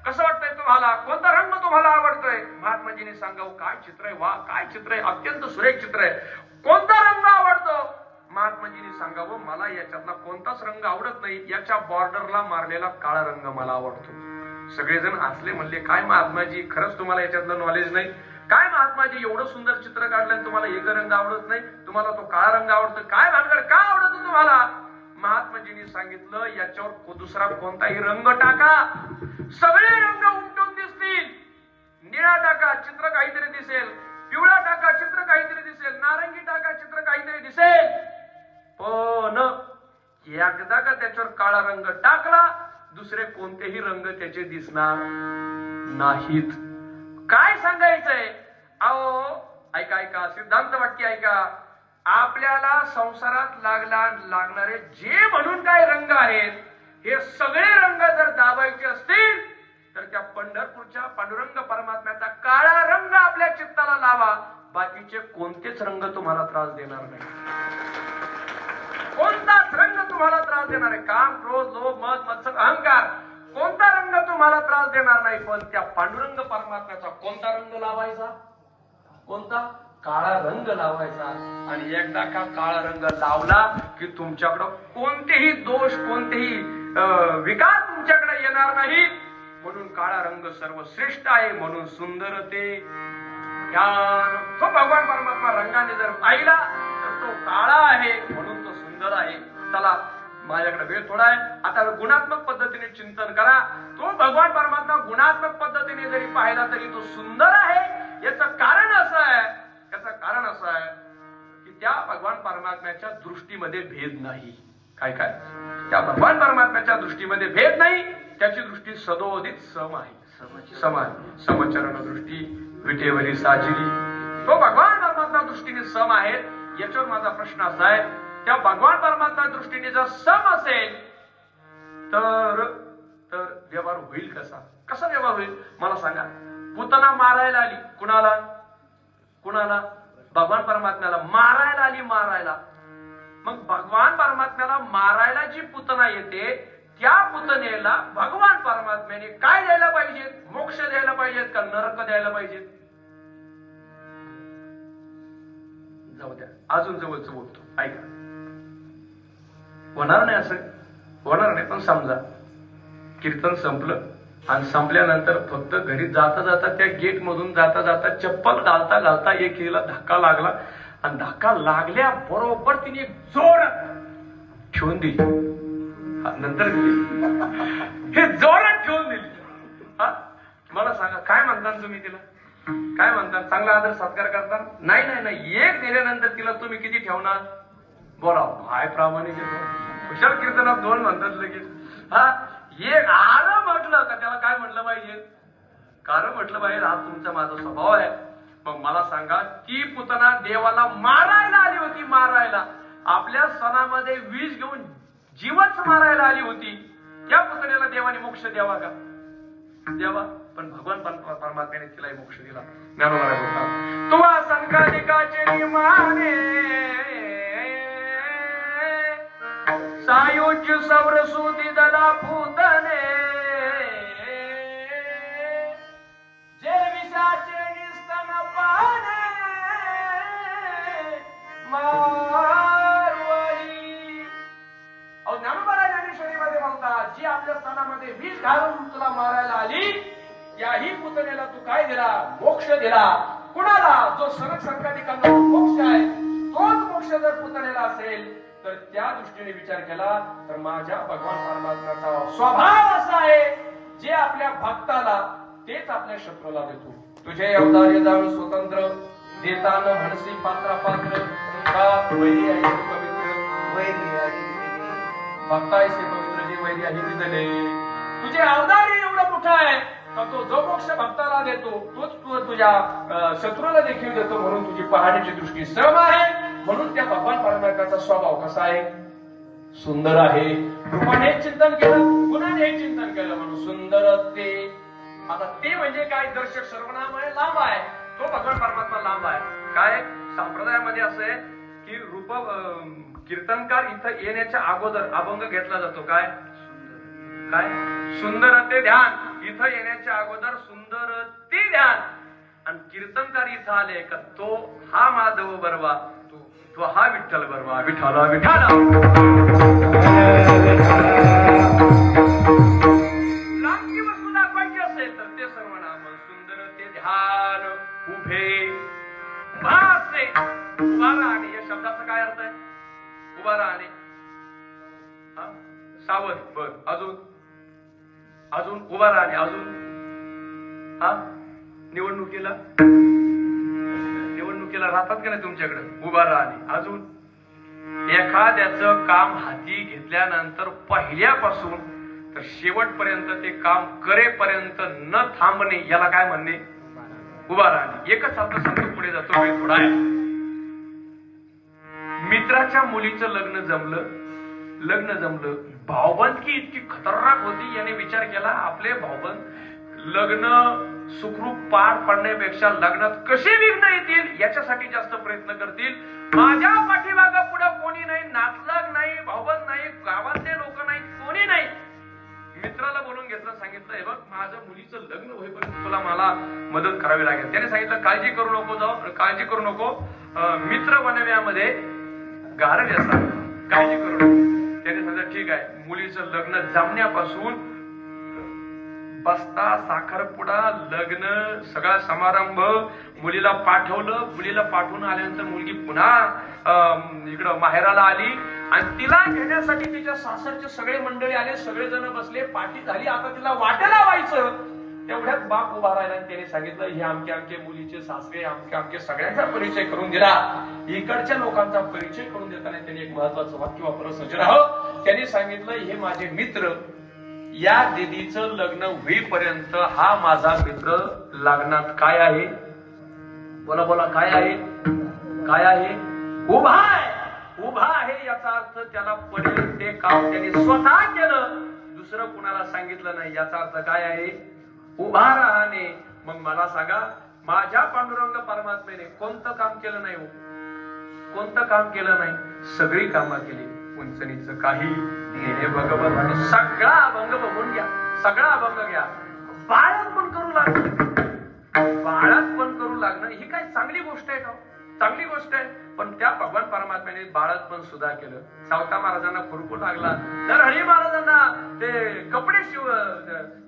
कसं वाटतंय तुम्हाला, कोणता रंग तुम्हाला आवडतोय? महात्माजीने सांगावं काय चित्र आहे, वा काय चित्र आहे, अत्यंत सुरेख चित्र आहे, कोणता रंग आवडतो? महात्माजीने सांगावं मला याच्यातला कोणताच रंग आवडत नाही, याच्या बॉर्डरला मारलेला काळा रंग मला आवडतो. सगळेजण हसले, म्हणले काय महात्माजी, खरंच तुम्हाला याच्यातलं नॉलेज नाही? काय महात्माजी, एवढं सुंदर चित्र काढलं तुम्हाला एक रंग आवडत नाही, तुम्हाला तो काळा रंग आवडतो, काय भानगड, का आवडतो तुम्हाला? महात्माजींनी सांगितलं याच्यावर दुसरा कोणताही रंग टाका, सगळे रंग उमटून दिसतील. निळा टाका, चित्र काहीतरी दिसेल. पिवळा टाका, चित्र काहीतरी दिसेल. नारंगी टाका, चित्र काहीतरी दिसेल. पण एकदा का त्याच्यावर काळा रंग टाकला, दुसरे कोणतेही रंग त्याचे दिसणार नाहीत. काय सांगायचंय? अहो ऐका ऐका, सिद्धांत वाक्य ऐका. आपल्याला संसारात लागणारे जे म्हणून काय रंग आहेत, हे सगळे रंग जर दाबायचे असतील तर त्या पंढरपूरच्या पांडुरंग परमात्म्याचा काळा रंग आपल्या चित्ताला लावा. बाकीचे कोणतेच रंग तुम्हाला त्रास देणार नाही. कोणताच रंग तुम्हाला त्रास देणार आहे? काम, क्रोध, लोभ, मद, मत्सर, अहंकार, कोणता रंग तुम्हाला त्रास देणार नाही. पण त्या पांडुरंग परमात्म्याचा कोणता रंग लावायचा? कोणता? काळा रंग लावायचा. आणि एकदा का काळा रंग लावला की तुमच्याकडे कोणतेही दोष, कोणतेही विकार तुमच्याकडे येणार नाहीत. म्हणून काळा रंग सर्वश्रेष्ठ आहे, म्हणून सुंदर ते ज्ञान. तो भगवान परमात्मा रंगाने जर पाहिला तर तो काळा आहे, म्हणून तो सुंदर आहे. चला, माझ्याकडे वेळ थोडा आहे, आता गुणात्मक पद्धतीने चिंतन करा. तो भगवान परमात्मा गुणात्मक पद्धतीने जरी पाहिला तरी तो सुंदर आहे. याचं कारण असं आहे, की त्या भगवान परमात्म्याच्या दृष्टीमध्ये भेद नाही. काय काय? त्या भगवान परमात्म्याच्या दृष्टीमध्ये भेद नाही. त्याची दृष्टी सदोदित सम आहे, समचरण दृष्टी विटेवरी साजिरी. तो भगवान परमात्मा दृष्टीने सम आहे. याच्यावर माझा प्रश्न असा आहे, त्या भगवान परमात्मा दृष्टीने जर सम असेल तर व्यवहार होईल कसा? कसा व्यवहार होईल मला सांगा. पुतना मारायला आली, कुणाला? भगवान परमात्म्याला मारायला आली, मारायला. मग भगवान परमात्म्याला मारायला जी पुतना येते त्या पुतनेला भगवान परमात्म्याने काय द्यायला पाहिजे? मोक्ष द्यायला पाहिजेत का नरक द्यायला पाहिजेत? जाऊ द्या, अजून जवळच बोलतो, ऐका. होणार नाही असं, होणार नाही. पण समजा कीर्तन संपलं आणि संपल्यानंतर फक्त घरी जाता जाता त्या गेट मधून जाता जाता चप्पल घालता घालता एकीला धक्का लागला आणि धक्का लागल्या बरोबर तिने एक जोरात ठेवून दिली. नंतर हे जोरात ठेवून दिली. मला सांगा काय म्हणता तुम्ही तिला? काय म्हणता? चांगला आदर सत्कार करता? नाही नाही नाही, एक दिल्यानंतर तिला तुम्ही किती ठेवणार? बोला काय प्रामाणिक आहे. कुशल कीर्तनात 2 म्हणतात लगेच. हा, एक आलं म्हटलं का त्याला काय म्हटलं पाहिजे? कारण म्हटलं पाहिजे हा तुमचा माझा स्वभाव आहे. मग मला सांगा, ती पुतना देवाला मारायला आली होती, मारायला आपल्या सणामध्ये विष घेऊन जीवच मारायला आली होती. त्या पुतण्याला देवाने मोक्ष द्यावा का? द्यावा. पण भगवान परमात्म्याने तिला मोक्ष दिला. ज्ञानोबा बोलतात, तुवा संकालिकाचे माने सायुज सौरसुदी दला पूतने जे विषाचे निस्तन पाने मारवाली. अहो ज्ञानोबा ज्ञानेश्वरीमध्ये म्हणतात, जी आपल्या स्थानामध्ये विष घालून तुला मारायला आली, याही पुतण्याला तू काय दिला? मोक्ष दिला. कुणाला? जो सनक संकादिकांना मोक्ष आहे, तोच मोक्ष जर पुतण्याला असेल तर त्या दृष्टीने विचार केला तर माझ्या भगवान परमात्म्याचा स्वभाव असा आहे, जे आपल्या भक्ताला तेच आपल्या शत्रूला देतो. तुझे अवतार्य जाणून स्वतंत्र देताना म्हणसी पात्र पात्र का वैरी आहे पवित्र भक्तायसे पवित्र जे वैरी आहे दिले. तुझे अवतार्य एवढा मोठा आहे का तो जो मोक्ष भक्ताला देतो तोच तू तुझ्या शत्रूला देखील देतो. म्हणून तुझी पाहण्याची दृष्टी सम आहे. म्हणून त्या भगवान परमात्म्याचा स्वभाव कसा आहे? सुंदर आहे. रूपाने चिंतन केलं, गुणाने चिंतन केलं म्हणून सुंदर ते. आता ते म्हणजे काय? दर्शक सर्वनाम आहे, लांब आहे. तो भगवान परमात्मा लांब आहे. काय संप्रदायामध्ये असं आहे की रूप कीर्तनकार इथं येण्याच्या अगोदर अभंग घेतला जातो. काय काय? सुंदर ते ध्यान. इथं येण्याच्या अगोदर सुंदर ते ध्यान. आणि कीर्तनकार इथं आले का तो हा माधव बरवा, तो हा विठ्ठल बरवा. विठाला विठाला लांबची वस्तू दाखवायची असेल तर ते सर्वनाम सुंदर ते ध्यान. उभे उभा असते, उभा राहणे या शब्दाचा काय अर्थ आहे? उभा राहणे. सावध. बर, अजून अजून उभा राहणे. अजून निवडणुकीला राहतात का नाही तुमच्याकडे? उभा राहणे. अजून एखाद्याचं काम हाती घेतल्यानंतर पहिल्यापासून तर शेवटपर्यंत ते काम करेपर्यंत न थांबणे याला काय म्हणणे? उभा राहणे. एकच शब्द सांगतो, पुढे जातो, वेळ थोडा आहे. मित्राच्या मुलीचं लग्न जमलं. भावबंदकी इतकी खतरनाक होती. याने विचार केला आपले भावबंद लग्न सुखरूप पार पडण्यापेक्षा लग्नात कसे विघ्न येतील याच्यासाठी जास्त प्रयत्न करतील. माझ्या पाठीमागा पुढे कोणी नाही, नातलग नाही, भावबंद नाही, गावातले लोक नाही, कोणी नाही. मित्राला बोलून घेतलं, सांगितलं हे बघ माझ्या मुलीचं लग्न होईपर्यंत तुला मला मदत करावी लागेल. त्याने सांगितलं काळजी करू नको मित्र बनव्यामध्ये गारज असतात, काळजी करू नको. त्याने सांगितलं ठीक आहे. मुलीचं लग्न जमण्यापासून बस्ता, साखरपुडा, लग्न, सगळा समारंभ, मुलीला पाठवलं. मुलीला पाठवून आल्यानंतर मुलगी पुन्हा इकडं माहेराला आली आणि तिला घेण्यासाठी तिच्या सासरचे सगळे मंडळी आले. सगळेजण बसले, पाठी झाली. आता तिला वाटेला व्हायचं तेवढ्यात बाप उभा राहिला आणि त्याने सांगितलं हे आमके मुलीचे सासरे, आमके सगळ्यांचा परिचय करून दिला. इकडच्या लोकांचा परिचय करून देताना त्यांनी एक महत्वाचं वाक्य वापरलं सज्जन. त्यांनी सांगितलं हे माझे मित्र, या दिदीचं लग्न होईपर्यंत हा माझा मित्र लग्नात काय आहे? बोला बोला, काय आहे? काय आहे? उभा आहे. याचा अर्थ त्याला पडेल ते काम त्याने स्वतः केलं, दुसरं कुणाला सांगितलं नाही. याचा अर्थ काय आहे? उभा राहणे. मग मला सांगा, माझ्या पांडुरंग परमात्म्याने कोणतं काम केलं नाही? कोणतं काम केलं नाही? सगळी कामं केली. उंचणीचं काही हे भगवत सगळा अभंग बघून घ्या, सगळा अभंग घ्या. बाळात पण करू लागणं ही काय चांगली गोष्ट आहे का? चांगली गोष्ट आहे. पण त्या भगवान परमात्म्याने बाळात पण सुद्धा केलं. सावता महाराजांना खुरपू लागला, नरहरी महाराजांना ते कपडे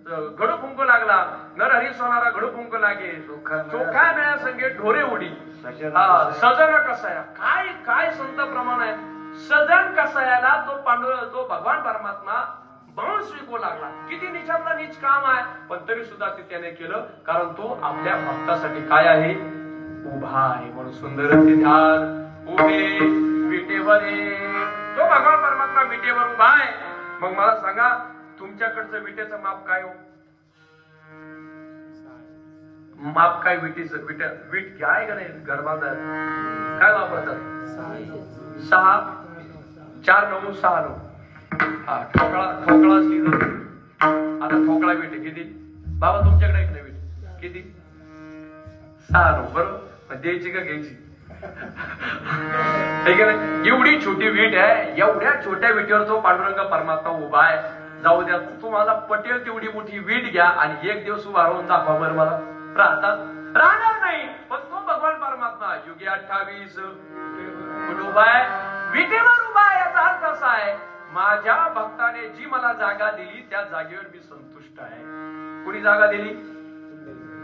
घडू फुंकू लागला. नरहरी सोनारा घडू फुंकू लागे, चोखा मेळा संगे ढोरे उडी. सजन कसाया, काय संत प्रमाण आहे. सजन कसायाला तो भगवान परमात्मा बांस विकू लागला. किती नीचातला नीच काम आहे, पण तरी सुद्धा ते त्याने केलं, कारण तो आपल्या भक्तासाठी काय आहे, उभा आहे. म्हणून सुंदर ते ध्यान उभे विटेवर तो भगवान परमात्मा विटेवर उभा आहे. मग मला सांगा, तुमच्याकडचं विटेचं माप काय हो? माप काय विटीचं? वीट काय का नाही घर बांधायला काय वापरतात? 6 4 9 6 9. हा ठोकळा असली तर आता ठोकळा वीट आहे किती बाबा तुमच्याकडे? एक नाही वीट किती? 6 9 बरोबर. मग द्यायची का घ्यायची? एवढी छोटी वीट आहे, एवढ्या छोट्या विटेवर तो पांडुरंग परमात्मा उभा आहे. जाऊ द्या, तुम्हाला पटेल तेवढी मोठी वीट घ्या आणि एक दिवस उभा राहून दाखवा बरं मला. राहणार नाही. पण तो भगवान परमात्मा युगी 28 कुठे उभा आहे? विटेवर उभा आहे. याचा अर्थ असा आहे, माझ्या भक्ताने जी मला जागा दिली त्या जागेवर मी संतुष्ट आहे. कोणी जागा दिली?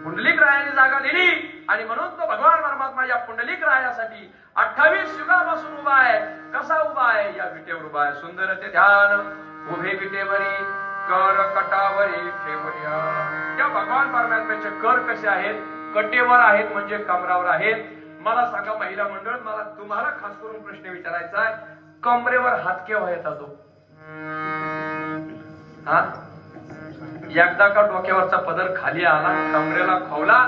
पुंडलिक रायाने जागा दिली. आणि म्हणून तो भगवान परमात्मा या पुंडलिक रायासाठी 28 युगापासून उभा आहे. कसा उभा आहे? या विटेवर उभा आहे. सुंदर ते ध्यान उभे विटेवरी कर कटावरी ठेवूया. त्या भगवान परमात्म्याचे कर कसे आहेत? कटेवर आहेत, म्हणजे कमरावर आहेत. मला सांगा महिला मंडळ, मला तुम्हाला खास करून प्रश्न विचारायचा आहे, कमरेवर हात केव्हा येतात तो? हा, एकदा का डोक्यावरचा पदर खाली आला, कमरेला खवला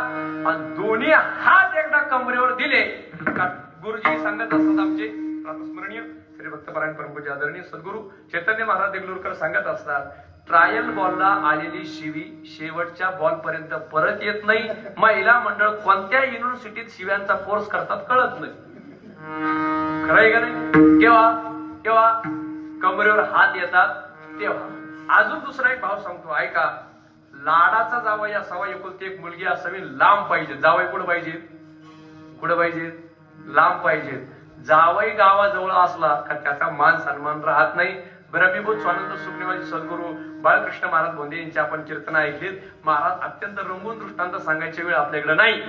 आणि दोन्ही हात एकदा कमरेवर दिले का गुरुजी सांगत असतात आमचे प्रातस्मरणीय श्री भक्तपरायण परमपूज्य आदरणीय सद्गुरू चैतन्य महाराज देगलूरकर सांगत असतात, ट्रायल बॉलला आलेली शिवी शेवटच्या बॉल पर्यंत परत येत नाही. महिला मंडळ कोणत्या युनिव्हर्सिटीत शिव्यांचा कोर्स करतात कळत नाही. खरंय का नाही? केव्हा कमरेवर हात येतात तेव्हा. अजून दुसरा एक भाव सांगतो ऐका. लाडाचा जावई असावा, एकुलती एक मुलगी असावी, लांब पाहिजे. जावई कुठं पाहिजे? कुठं पाहिजे? लांब पाहिजे. जावई गावाजवळ असला का त्याचा मान सन्मान राहत नाही. ब्रह्मीभूत स्वानंद सुखनिवासी सद्गुरू बाळकृष्ण महाराज भोंदे यांची आपण कीर्तन ऐकलीत. महाराज अत्यंत रंगून दृष्टांत सांगायची वेळ आपल्याकडे नाही.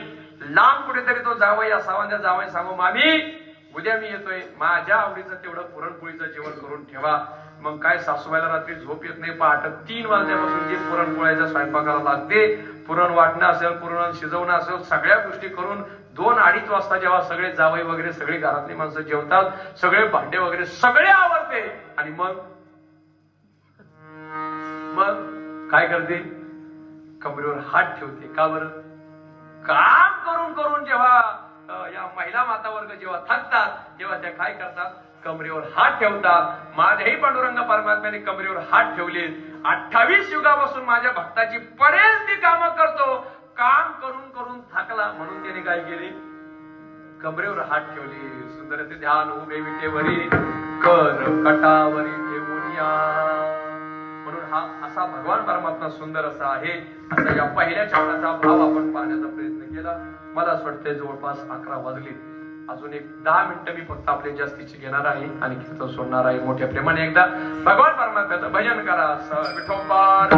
लांब कुठेतरी तो जावई असावा, त्या जावई सांगू, मामी उद्या मी येतोय, माझ्या आवडीचं तेवढं पुरणपोळीचं जेवण करून ठेवा. मग काय सासूबाईला रात्री झोप येत नाही. पहाटे 3 वाजल्यापासून जे पुरणपोळ्याच्या स्वयंपाकाला लागते, पुरण वाटणं असेल, पुरण शिजवणं असेल, सगळ्या गोष्टी करून 2-2:30 वाजता जेव्हा सगळे जावई वगैरे सगळी घरातली माणसं जेवतात, सगळे भांडे वगैरे सगळे आवरते आणि मग काय करते? कमरेवर हात ठेवते. का बरं? काम करून करून जेव्हा या महिला माता वर्ग जेव्हा थकतात तेव्हा त्या काय करतात? कमरेवर हात ठेवतात. माझ्याही पांडुरंग परमात्म्याने कमरेवर हात ठेवले. 28 युगापासून माझ्या भक्ताची पडेल ती कामं करतो. काम करून करून थकला म्हणून त्याने काय केले? कमरेवर हात ठेवले. सुंदर ते ध्यान उभे विटेवरी कर कटावरी ठेवूया. म्हणून हा असा भगवान परमात्मा सुंदर असा आहे. असा या पहिल्या चरणाचा भाव आपण पाहण्याचा प्रयत्न केला. मला असं वाटतंय जवळपास 11 वाजले. अजून एक 10 मिनिटं मी फक्त आपले जास्तीचे घेणार आहे आणि कीर्तन सोडणार आहे. मोठ्या प्रेमाने एकदा भगवान परमात्म्याचं भजन करा. विठोबार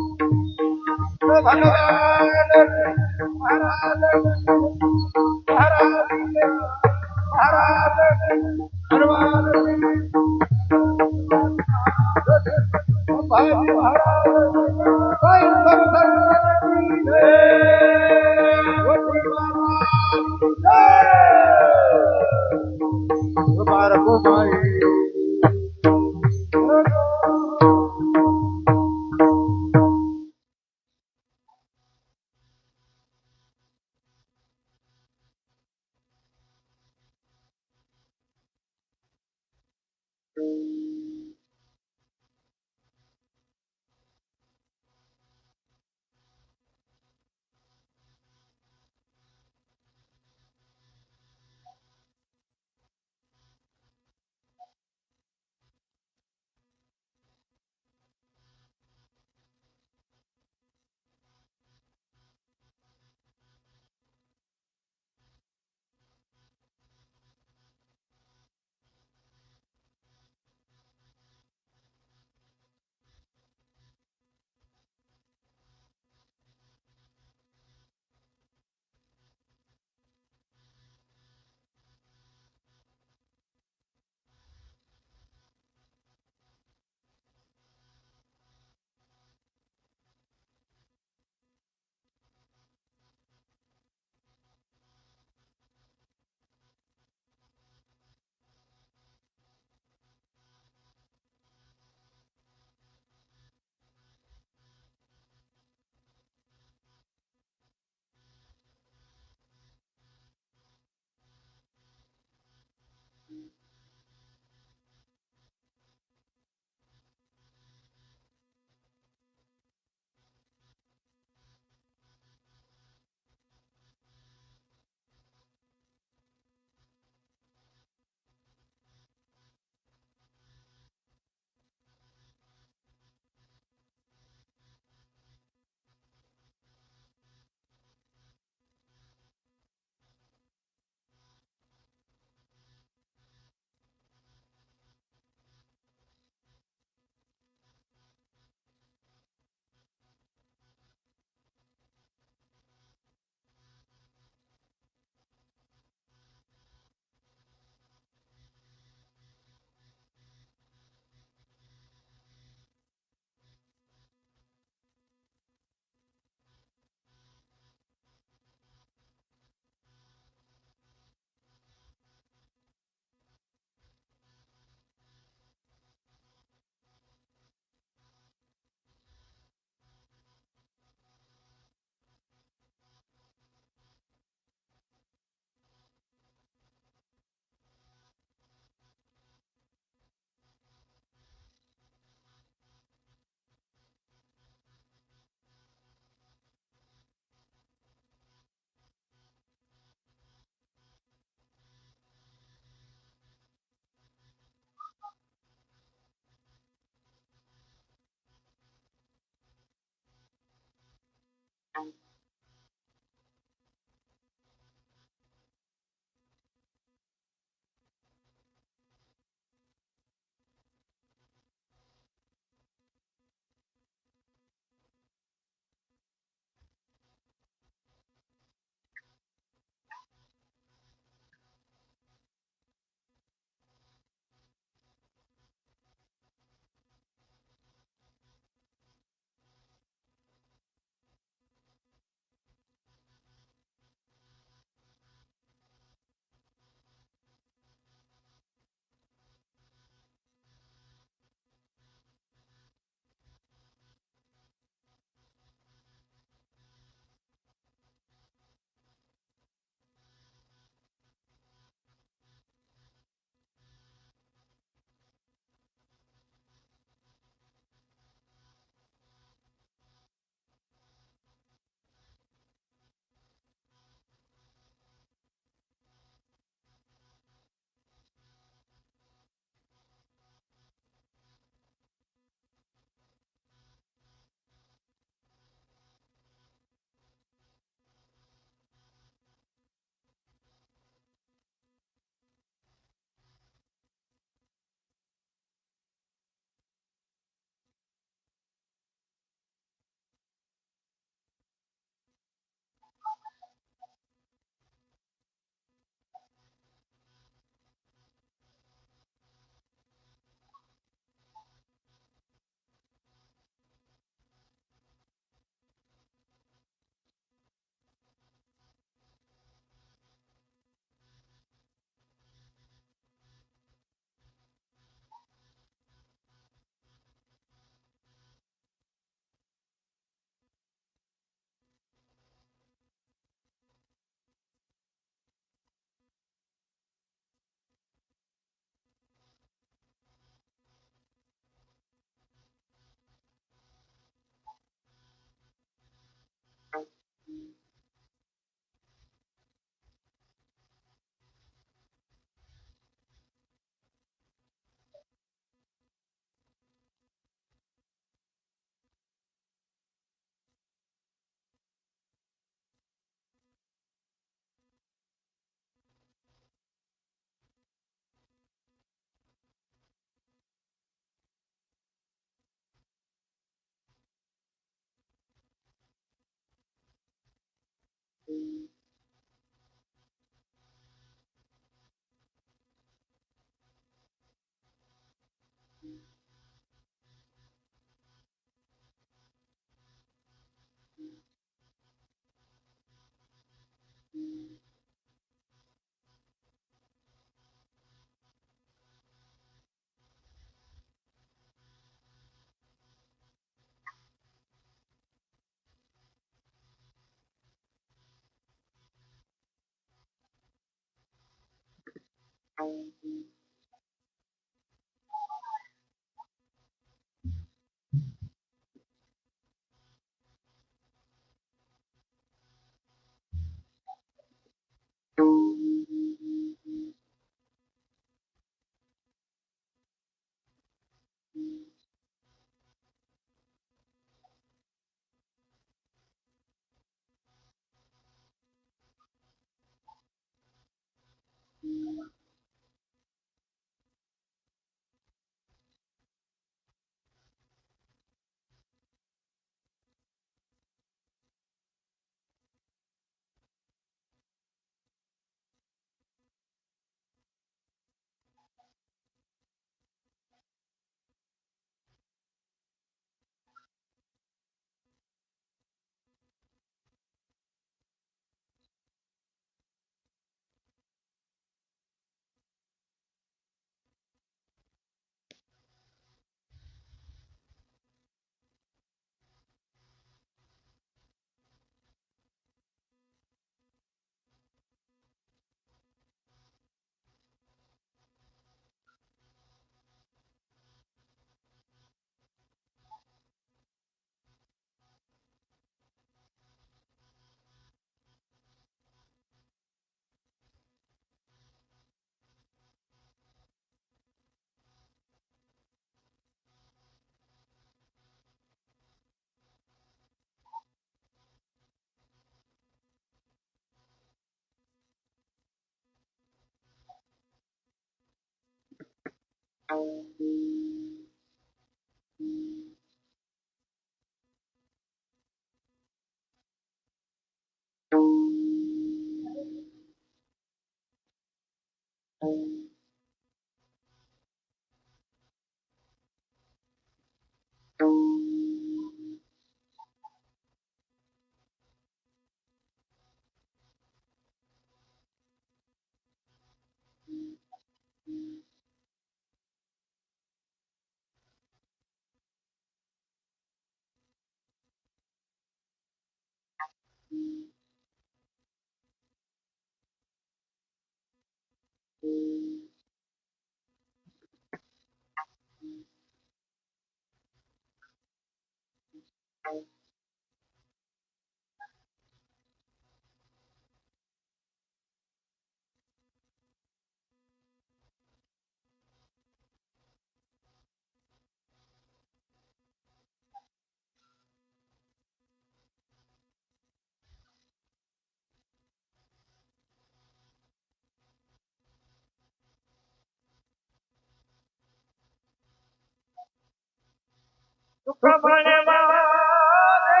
सुख म्हणे माझे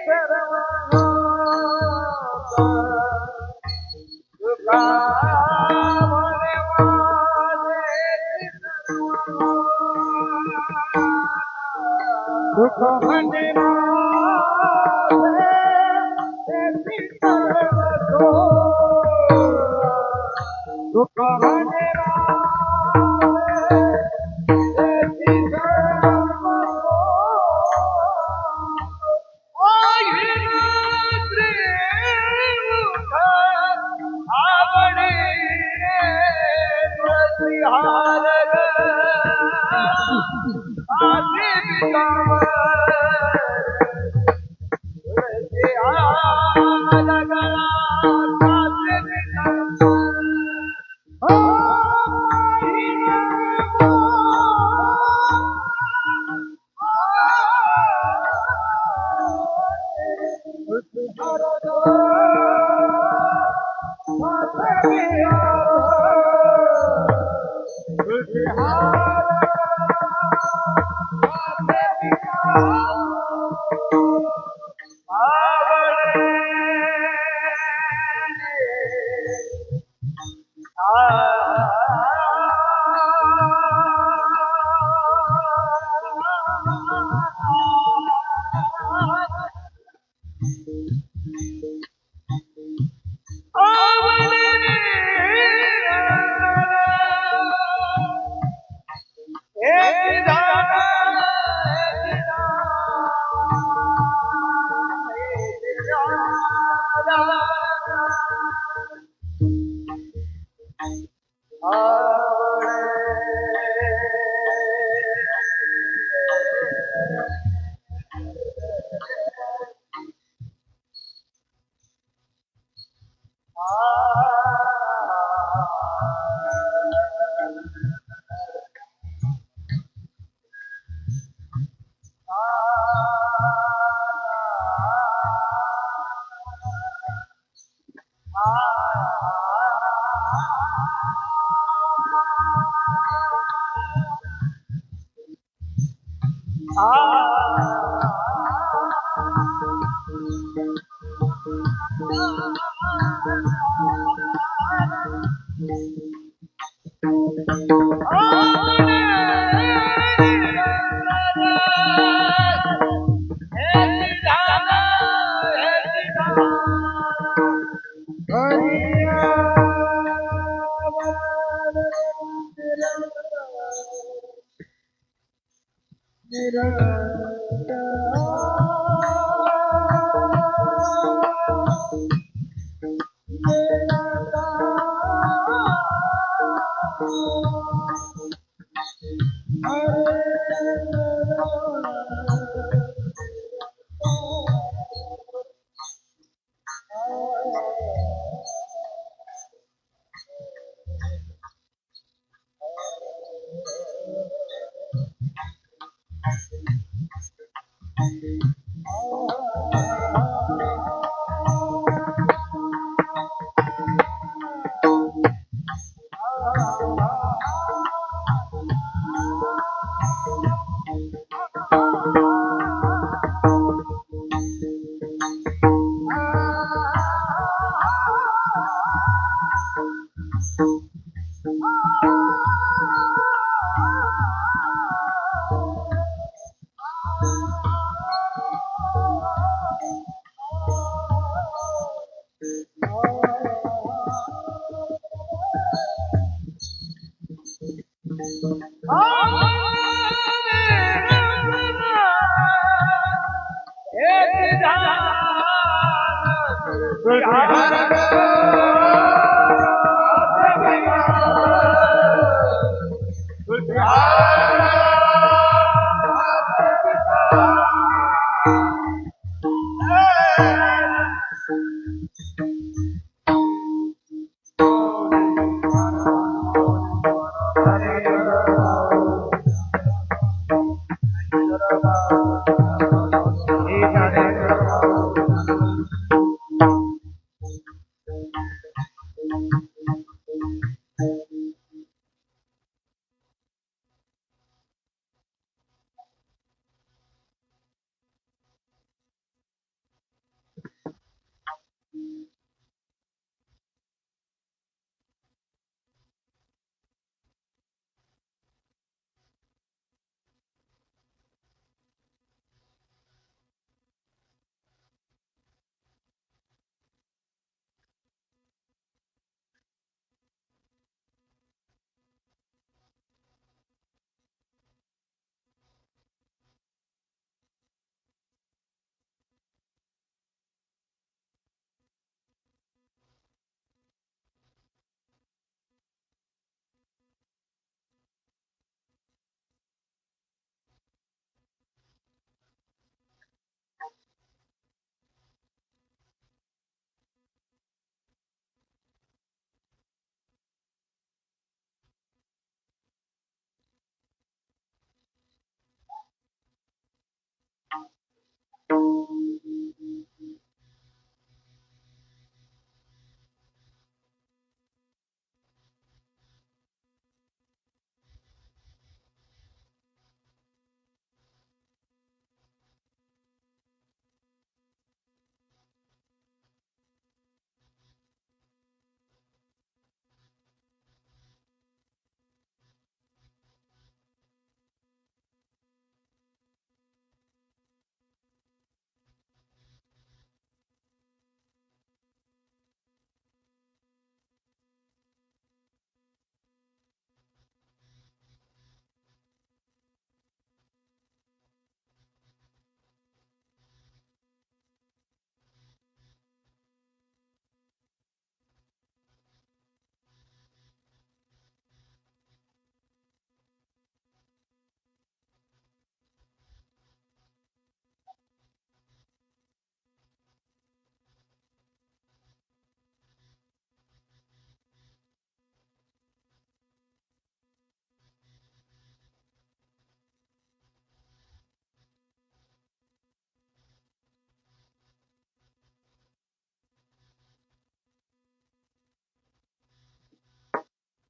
सर्व सुखा म्हणे माझे सुख म्हणे माझे सर्व सुख म्हणे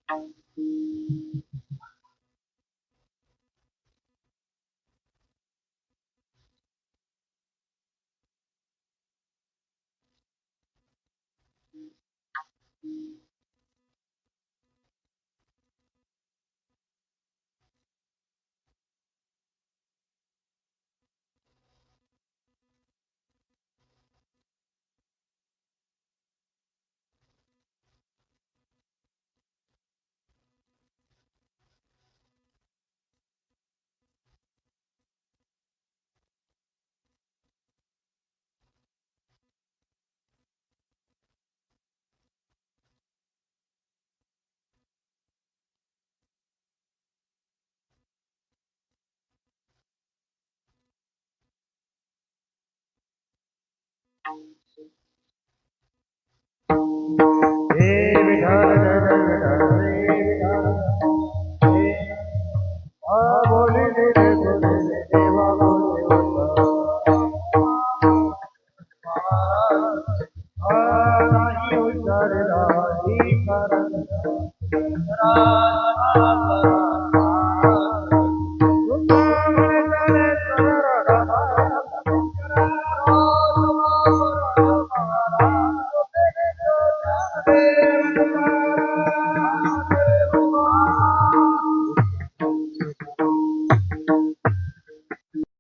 हे विठ्ठल